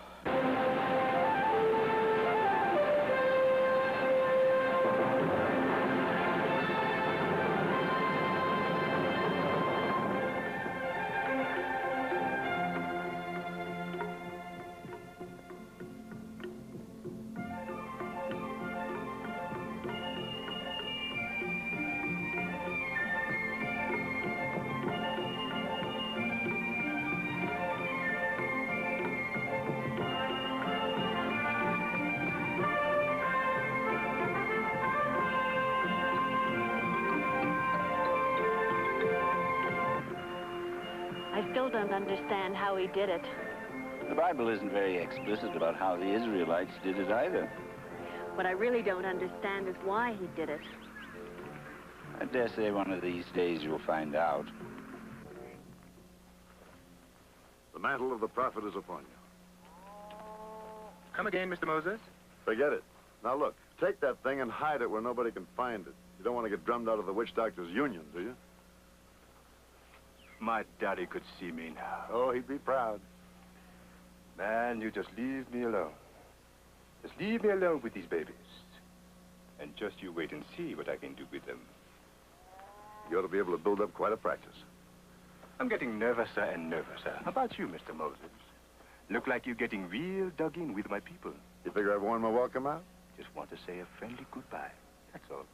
understand how he did it. The Bible isn't very explicit about how the Israelites did it either. What I really don't understand is why he did it. I dare say one of these days you'll find out. The mantle of the prophet is upon you. Come again, Mr. Moses? Forget it. Now look, take that thing and hide it where nobody can find it. You don't want to get drummed out of the witch doctor's union, do you? My daddy could see me now. Oh, he'd be proud. Man, you just leave me alone. Just leave me alone with these babies. And just you wait and see what I can do with them. You ought to be able to build up quite a practice. I'm getting nervouser and nervouser. How about you, Mr. Moses? Look like you're getting real dug in with my people. You figure I've worn my welcome out? Just want to say a friendly goodbye. That's all.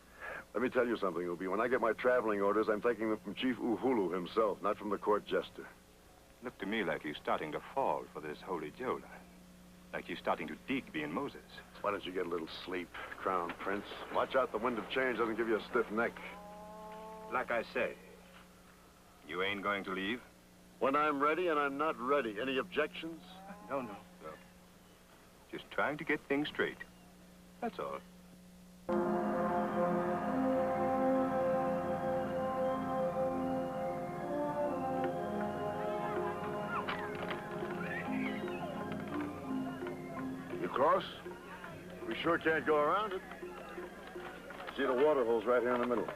Let me tell you something, Ubi. When I get my traveling orders, I'm taking them from Chief Uhulu himself, not from the court jester. Look to me like you're starting to fall for this Holy Joe line. Like you're starting to dig being Moses. Why don't you get a little sleep, Crown Prince? Watch out the wind of change doesn't give you a stiff neck. Like I say, you ain't going to leave? When I'm ready and I'm not ready. Any objections? No. Just trying to get things straight. That's all. You close? We sure can't go around it. See the water hole's right here in the middle.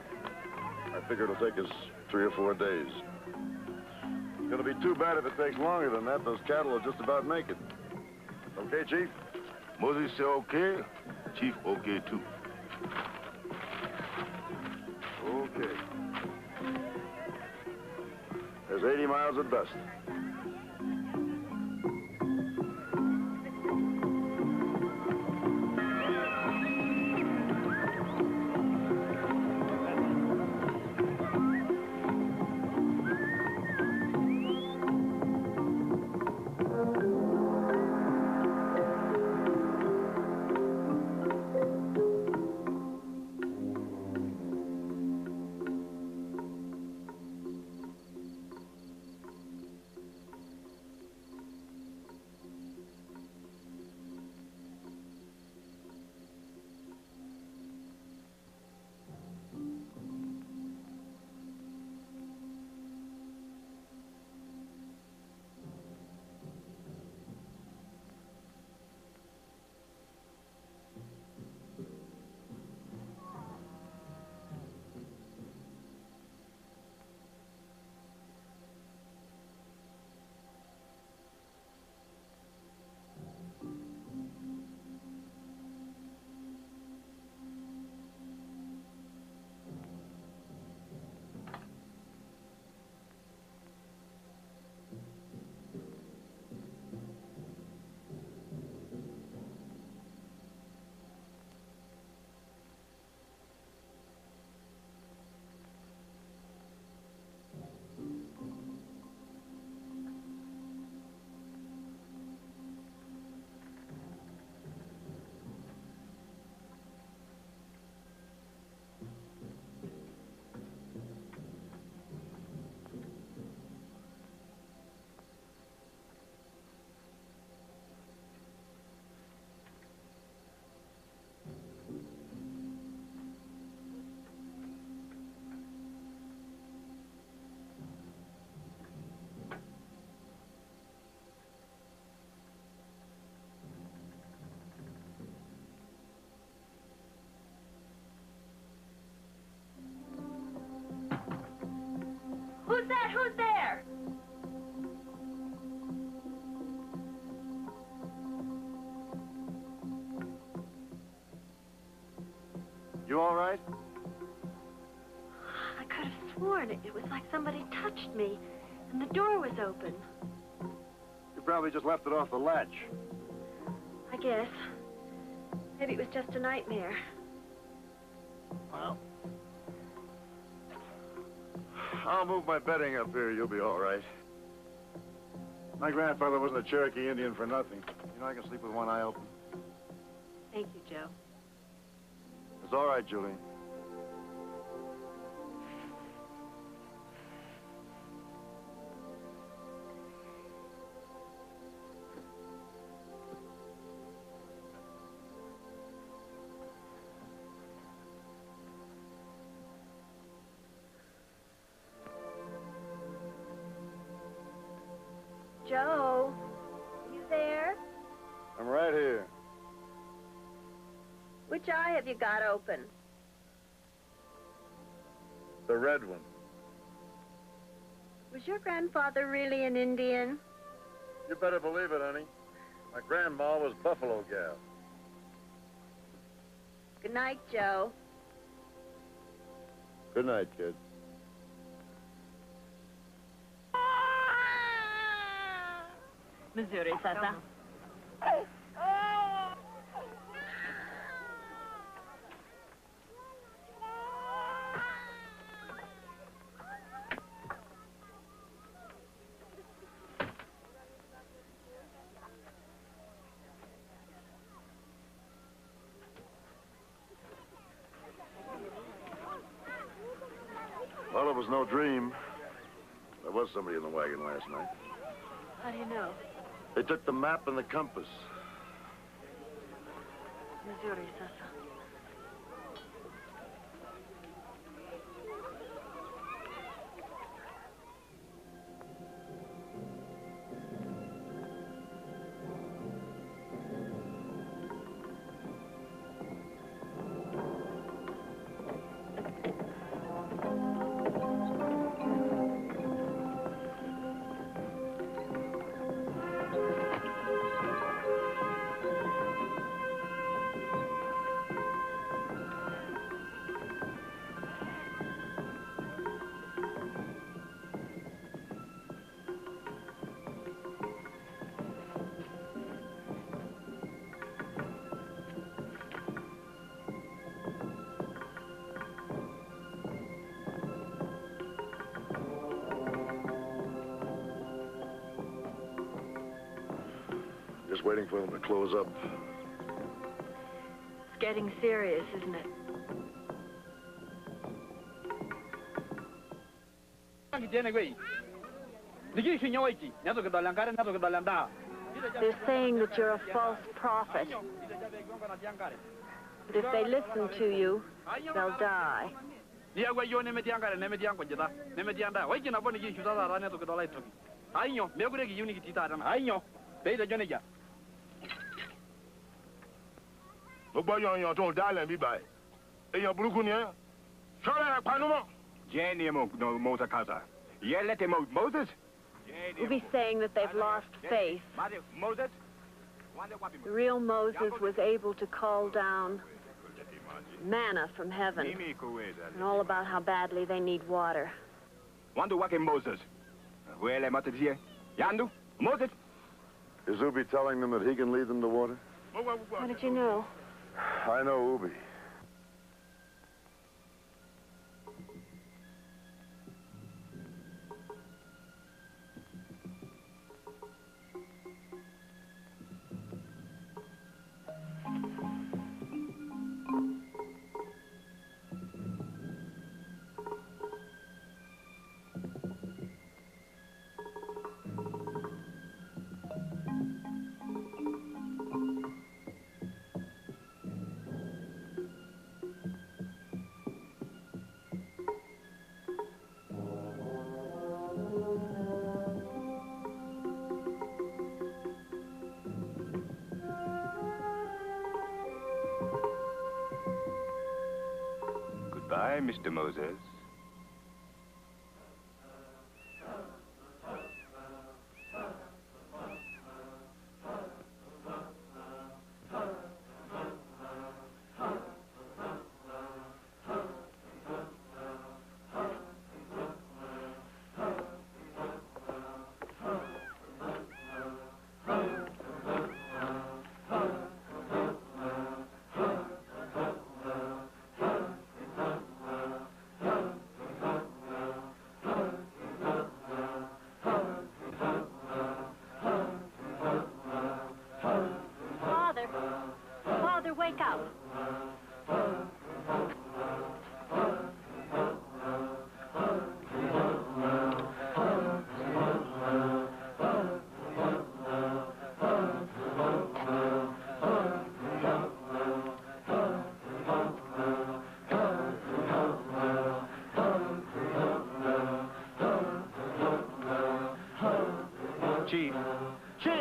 I figure it'll take us 3 or 4 days. It's gonna be too bad if it takes longer than that. Those cattle will just about make it. Okay, Chief? Moses say okay, Chief okay too. Okay. There's 80 miles of dust. Who's that? Who's there? You all right? I could have sworn it was like somebody touched me, and the door was open. You probably just left it off the latch. I guess. Maybe it was just a nightmare. Well, I'll move my bedding up here. You'll be all right. My grandfather wasn't a Cherokee Indian for nothing. You know, I can sleep with one eye open. Thank you, Joe. It's all right, Julie. Joe, you there? I'm right here. Which eye have you got open? The red one. Was your grandfather really an Indian? You better believe it, honey. My grandma was Buffalo Gal. Good night, Joe. Good night, kid. Missouri, Sasa. Well, it was no dream. There was somebody in the wagon last night. How do you know? They took the map and the compass. Missouri, Sasa. Just waiting for them to close up. It's getting serious, isn't it? They're saying that you're a false prophet. But if they listen to you, they'll die. Jenny Motakaza. Yeah, let him out. Moses? We'll be saying that they've lost faith. Moses? The real Moses was able to call down manna from heaven. And all about how badly they need water. Want to work in Moses? Well, I'm here. Yandu? Moses? Is Ubi telling them that he can lead them to water? How did you know? I know Ubi. Goodbye, Mr. Moses.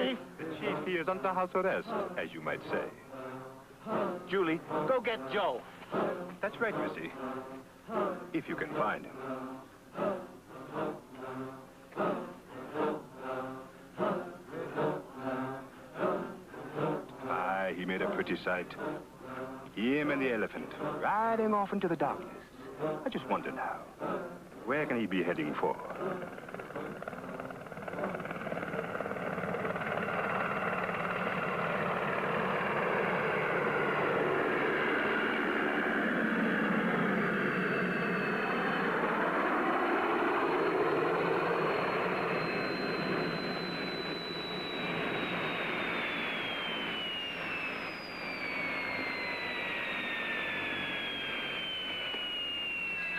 Chief? The chief, he is under house arrest, as you might say. Julie, go get Joe. That's right, Missy. If you can find him. Aye, he made a pretty sight. Him and the elephant, riding off into the darkness. I just wonder now, where can he be heading for?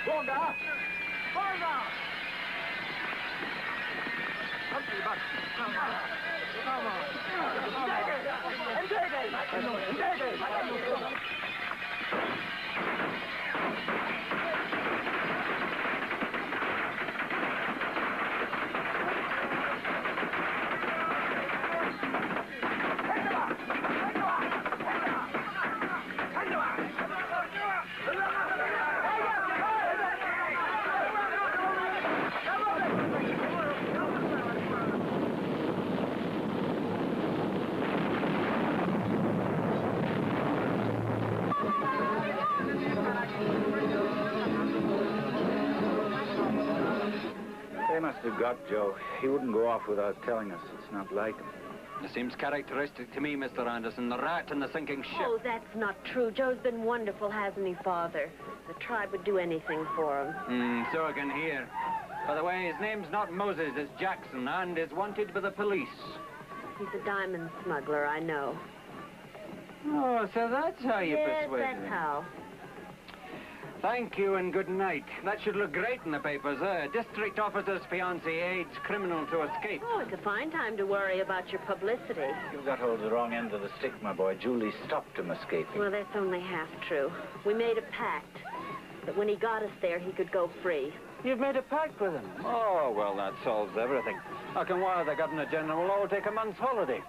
Bonga! Bonga! Come on. They must have got Joe. He wouldn't go off without telling us. It's not like him. It seems characteristic to me, Mr. Anderson. The rat in the sinking ship. Oh, that's not true. Joe's been wonderful, hasn't he, Father? The tribe would do anything for him. So I can hear. By the way, his name's not Moses, it's Jackson, and is wanted by the police. He's a diamond smuggler, I know. Oh, so that's how you persuade Yes, that's how. Thank you and good night. That should look great in the papers, District officer's fiancé aids criminal to escape. Oh, it's a fine time to worry about your publicity. You've got hold of the wrong end of the stick, my boy. Julie stopped him escaping. Well, that's only half true. We made a pact that when he got us there, he could go free. You've made a pact with him? Oh, well, that solves everything. How come while the Governor-General will all take a month's holiday?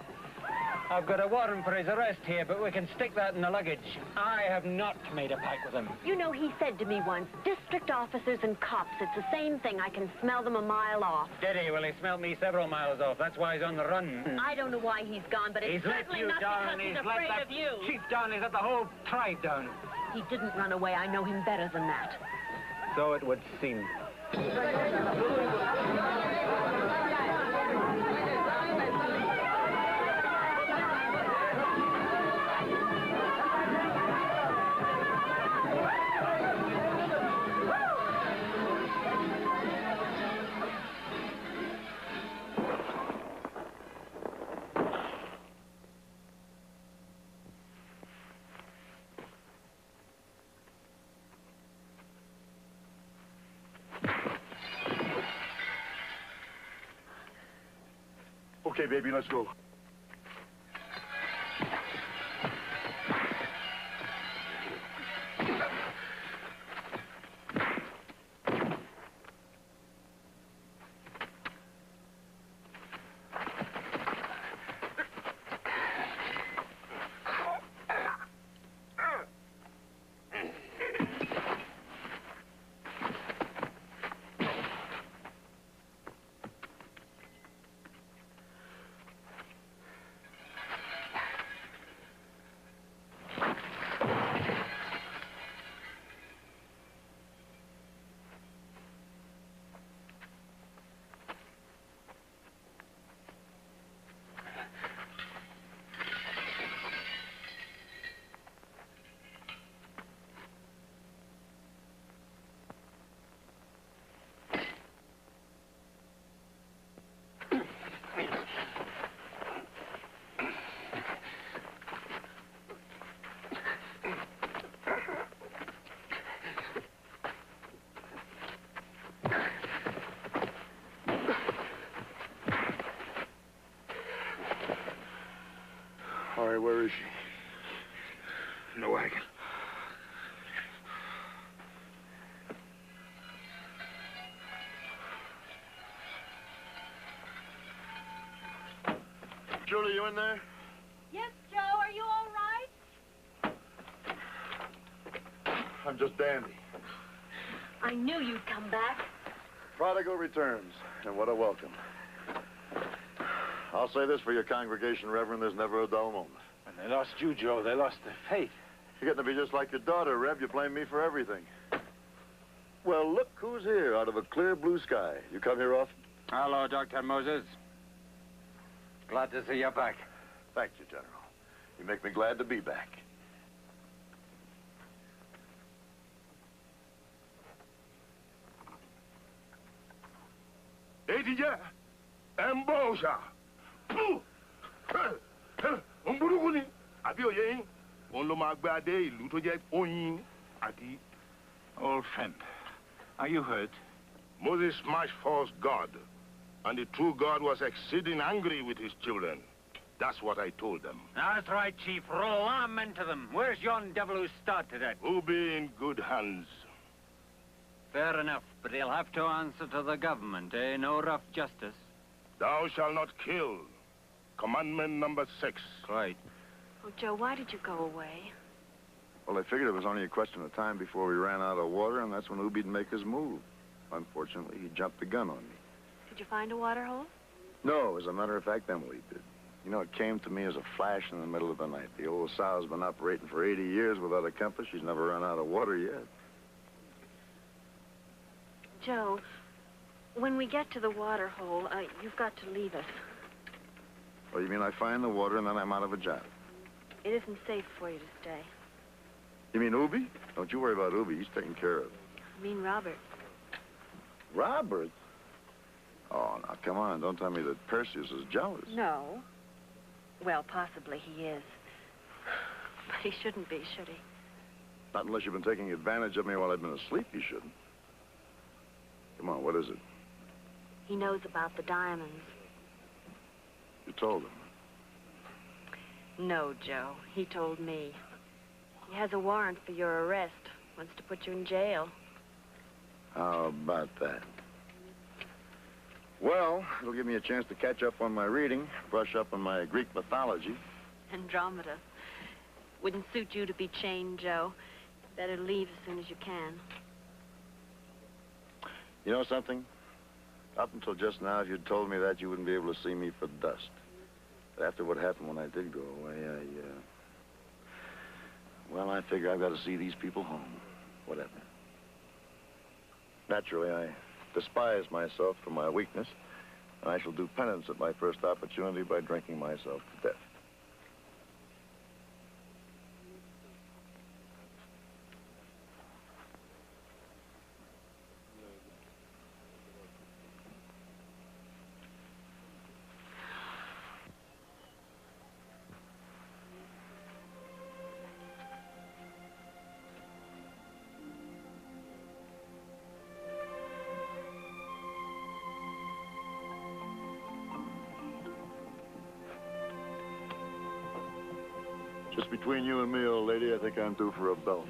I've got a warrant for his arrest here, but we can stick that in the luggage. I have not made a pact with him. You know, he said to me once, district officers and cops, it's the same thing. I can smell them a mile off. Did he? Well, he smelled me several miles off. That's why he's on the run. I don't know why he's gone, but it's He's let certainly you not down. because he's He's let afraid that of you. chief down. He's let the whole tribe down. He didn't run away. I know him better than that. So it would seem. Okay, baby, let's go. All right, where is she? In the wagon. Julie, you in there? Yes, Joe, are you all right? I'm just dandy. I knew you'd come back. Prodigal returns, and what a welcome. I'll say this for your congregation, Reverend, there's never a dull moment. And they lost you, Joe. They lost their faith. You're getting to be just like your daughter, Rev. You blame me for everything. Well, look who's here out of a clear blue sky. You come here often? Hello, Dr. Moses. Glad to see you back. Thank you, General. You make me glad to be back. Etija, Embosha. Umburukuni, àbí òye yín. Òun ló máa gbé adé ìlú tó jẹ́ Oyin àti. Old friend, are you hurt? Moses smashed false God, and the true God was exceeding angry with his children. That's what I told them. That's right, Chief. Roll arm into them. Where's yon devil who started it? Who'll be in good hands. Fair enough, but he'll have to answer to the government, eh? No rough justice. Thou shalt not kill. Commandment number 6. Right. Oh, Joe, why did you go away? Well, I figured it was only a question of time before we ran out of water, and that's when Ubi'd make his move. Unfortunately, he jumped the gun on me. Did you find a water hole? No, as a matter of fact, Emily did. You know, it came to me as a flash in the middle of the night. The old sow's been operating for 80 years without a compass. She's never run out of water yet. Joe, when we get to the water hole, you've got to leave us. Well, you mean I find the water and then I'm out of a job? It isn't safe for you to stay. You mean Ubi? Don't you worry about Ubi. He's taken care of. I mean Robert. Robert? Oh, now, come on. Don't tell me that Perseus is jealous. No. Well, possibly he is. But he shouldn't be, should he? Not unless you've been taking advantage of me while I've been asleep, you shouldn't. Come on, what is it? He knows about the diamonds. You told him. No, Joe. He told me. He has a warrant for your arrest. Wants to put you in jail. How about that? Well, it'll give me a chance to catch up on my reading, brush up on my Greek mythology. Andromeda. Wouldn't suit you to be chained, Joe. Better leave as soon as you can. You know something? Up until just now, if you'd told me that, you wouldn't be able to see me for dust. But after what happened when I did go away, well, I figure I've got to see these people home. Whatever. Naturally, I despise myself for my weakness, and I shall do penance at my first opportunity by drinking myself to death. Just between you and me, old lady, I think I'm due for a belt.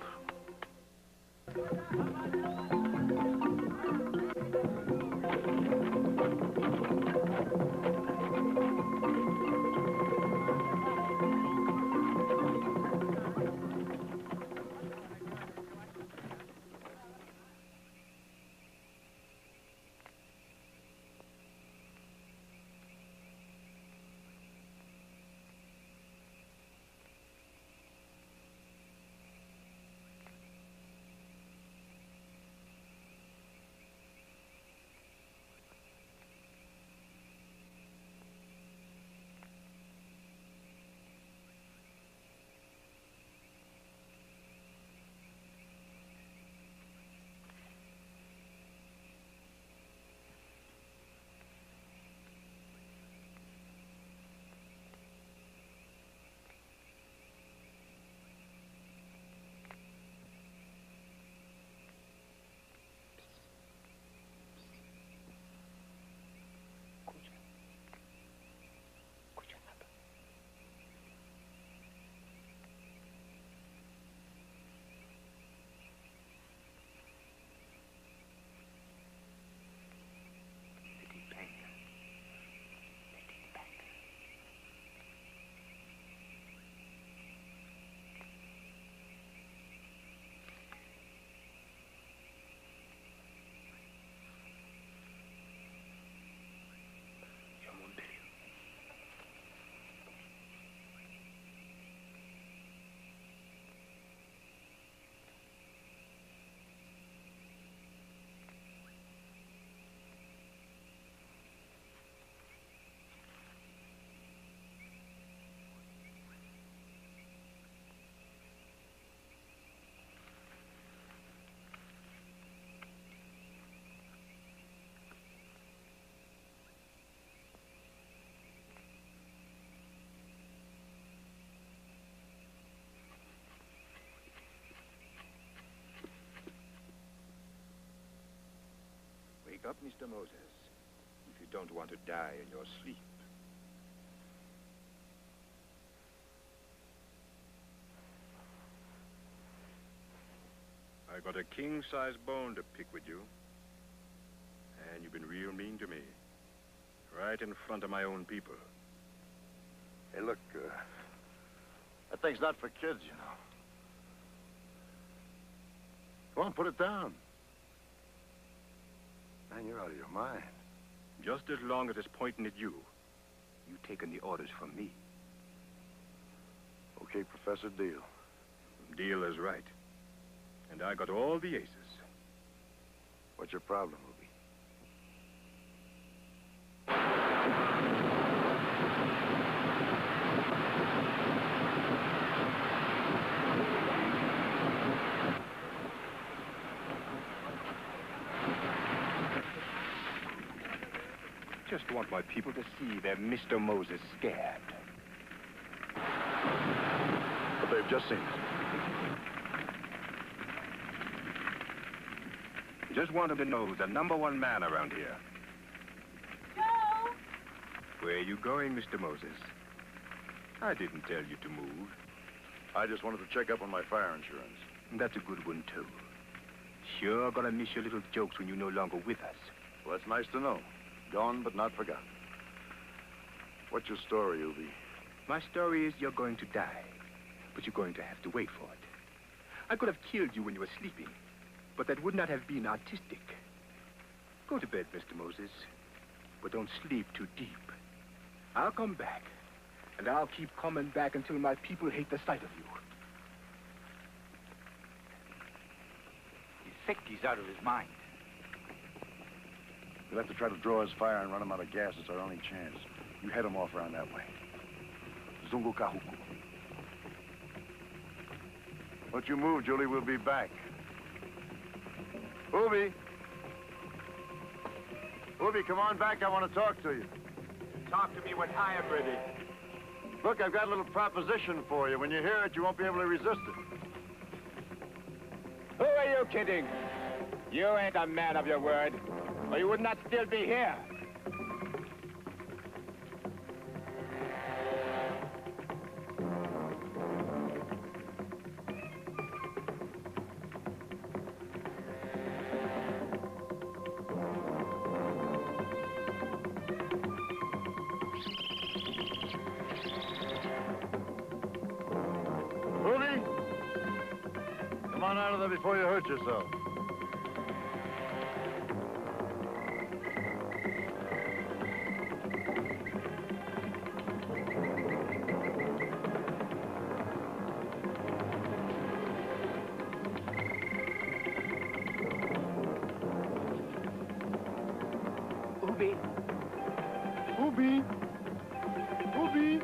Wake up, Mr. Moses, if you don't want to die in your sleep. I got a king-size bone to pick with you. And you've been real mean to me. Right in front of my own people. Hey, look, that thing's not for kids, you know. Go on, put it down. Man, you're out of your mind. Just as long as it's pointing at you, you've taken the orders from me. Okay, Professor, deal. Deal is right. And I got all the aces. What's your problem, Ruby? Just want my people to see their Mr. Moses scared. But they've just seen it. Just want them to know who's the #1 man around here. Joe! Where are you going, Mr. Moses? I didn't tell you to move. I just wanted to check up on my fire insurance. That's a good one, too. Sure gonna miss your little jokes when you're no longer with us. Well, that's nice to know. Gone but not forgotten. What's your story, Ubi? My story is you're going to die, but you're going to have to wait for it. I could have killed you when you were sleeping, but that would not have been artistic. Go to bed, Mr. Moses, but don't sleep too deep. I'll come back, and I'll keep coming back until my people hate the sight of you. He's sick. He's out of his mind. We'll have to try to draw his fire and run him out of gas. It's our only chance. You head him off around that way. Zungu Kahuku. Don't you move, Julie. We'll be back. Ubi! Ubi, come on back. I want to talk to you. Talk to me when I am ready. Look, I've got a little proposition for you. When you hear it, you won't be able to resist it. Who are you kidding? You ain't a man of your word, or you would not still be here. Ubi! Come on out of there before you hurt yourself. Ubi. Ubi! Ubi!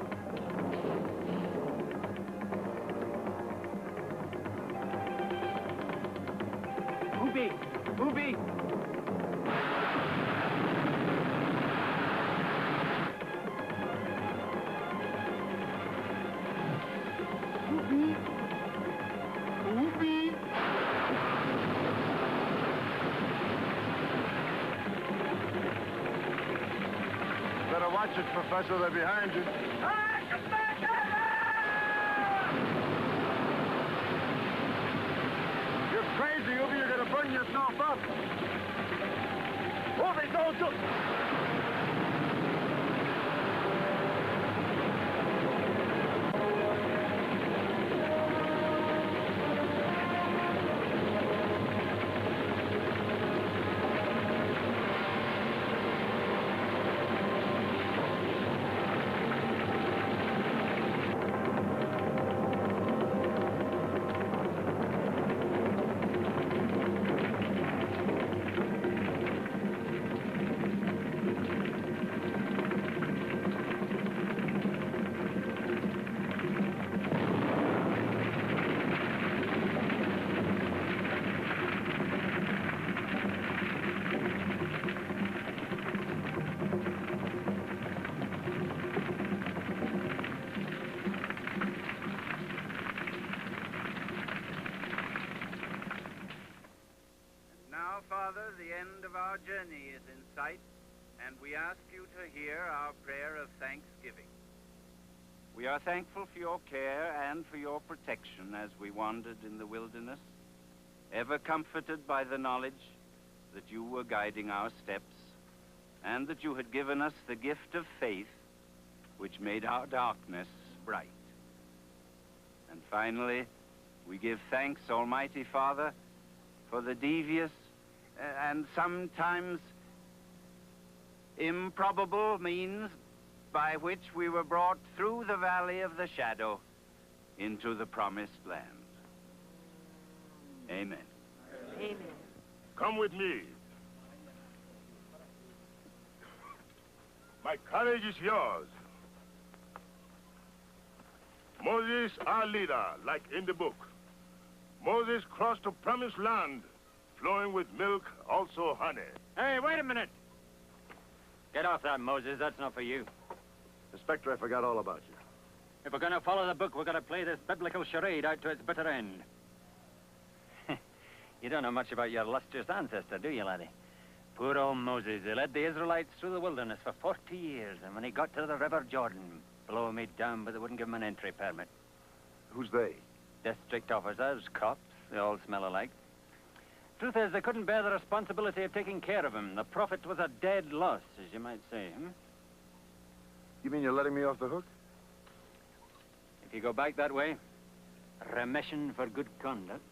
Ubi. Ubi. Ubi! Ubi! Better watch it, Professor. They're behind you. You're crazy, Ubi. You're gonna burn yourself up. Ubi, don't do... Now, Father, the end of our journey sight, and we ask you to hear our prayer of thanksgiving. We are thankful for your care and for your protection as we wandered in the wilderness, ever comforted by the knowledge that you were guiding our steps, and that you had given us the gift of faith, which made our darkness bright. And finally, we give thanks, Almighty Father, for the devious and sometimes improbable means by which we were brought through the valley of the shadow into the promised land. Amen. Amen. Come with me. My courage is yours. Moses, our leader, like in the book. Moses crossed a promised land, flowing with milk, also honey. Hey, wait a minute. Get off that, Moses. That's not for you. Inspector, I forgot all about you. If we're going to follow the book, we're going to play this biblical charade out to its bitter end. You don't know much about your illustrious ancestor, do you, laddie? Poor old Moses. He led the Israelites through the wilderness for 40 years, and when he got to the River Jordan, blow me down, but they wouldn't give him an entry permit. Who's they? District officers, cops, they all smell alike. Truth is, they couldn't bear the responsibility of taking care of him. The prophet was a dead loss, as you might say, You mean you're letting me off the hook? If you go back that way, remission for good conduct.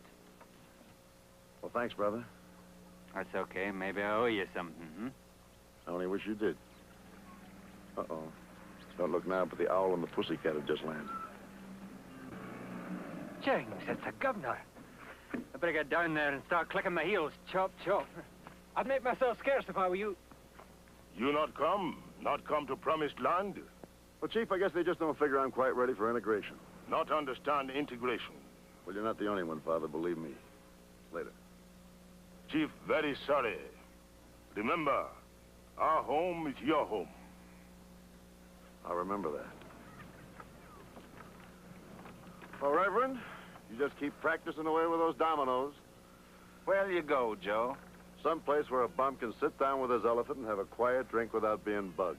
Well, thanks, brother. That's okay. Maybe I owe you something, I only wish you did. Uh-oh. Don't look now, but the owl and the pussycat have just landed. James, it's the governor. I better get down there and start clicking my heels. Chop, chop. I'd make myself scarce if I were you. You not come to promised land? Well, Chief, I guess they just don't figure I'm quite ready for integration. Not understand integration. Well, you're not the only one, Father, believe me. Later. Chief, very sorry. Remember, our home is your home. I'll remember that. Well, Reverend, you just keep practicing away with those dominoes. Where'll you go, Joe? Someplace where a bum can sit down with his elephant and have a quiet drink without being bugged.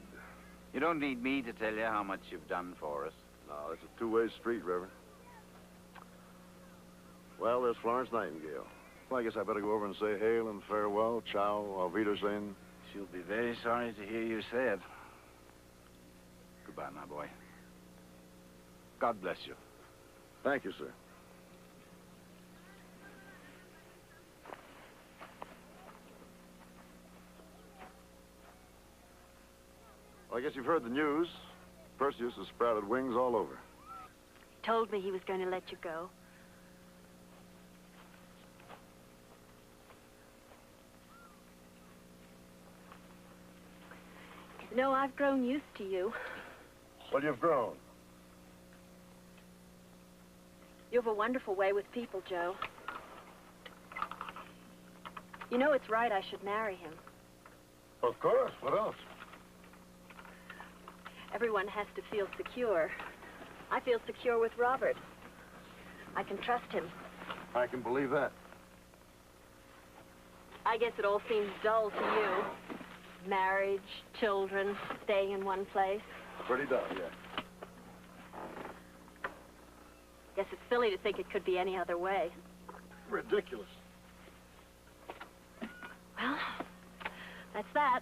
You don't need me to tell you how much you've done for us. No, it's a two-way street, Reverend. Well, there's Florence Nightingale. Well, I guess I better go over and say hail and farewell, ciao, auf Wiedersehen. She'll be very sorry to hear you say it. Goodbye, my boy. God bless you. Thank you, sir. Well, I guess you've heard the news. Perseus has sprouted wings all over. Told me he was going to let you go. No, I've grown used to you. Well, you've grown. You have a wonderful way with people, Joe. You know it's right I should marry him. Of course. What else? Everyone has to feel secure. I feel secure with Robert. I can trust him. I can believe that. I guess it all seems dull to you. Marriage, children, staying in one place. Pretty dull, yeah. Guess it's silly to think it could be any other way. Ridiculous. Well, that's that.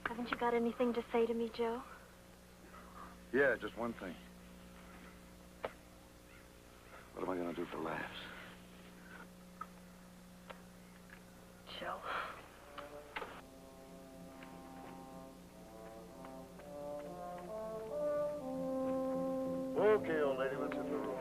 Haven't you got anything to say to me, Joe? Yeah, just one thing. What am I going to do for laughs? Joe. Okay, old lady, let's hit the road.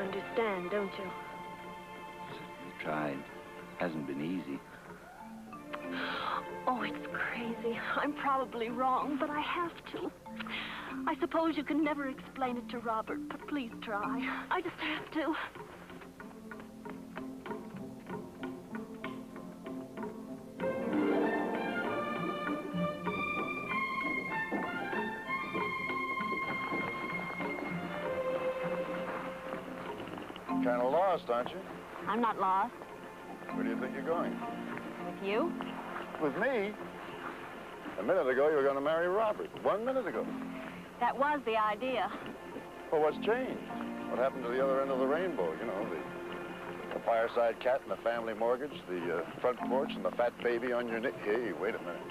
understand, don't you? You tried. Hasn't been easy. Oh, it's crazy. I'm probably wrong, but I have to. I suppose you can never explain it to Robert, but please try. I just have to. Kind of lost, aren't you? I'm not lost. Where do you think you're going? With you? With me? A minute ago, you were going to marry Robert. 1 minute ago. That was the idea. Well, what's changed? What happened to the other end of the rainbow? You know, the fireside cat and the family mortgage, the front porch and the fat baby on your knee. Hey, wait a minute.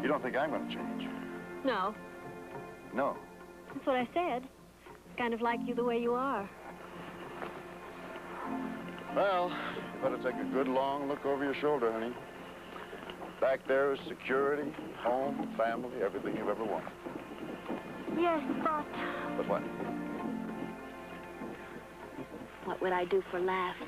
You don't think I'm going to change? No. No. That's what I said. Kind of like you the way you are. Well, you better take a good long look over your shoulder, honey. Back there is security, home, family, everything you've ever wanted. Yes, but... But what? What would I do for laughs?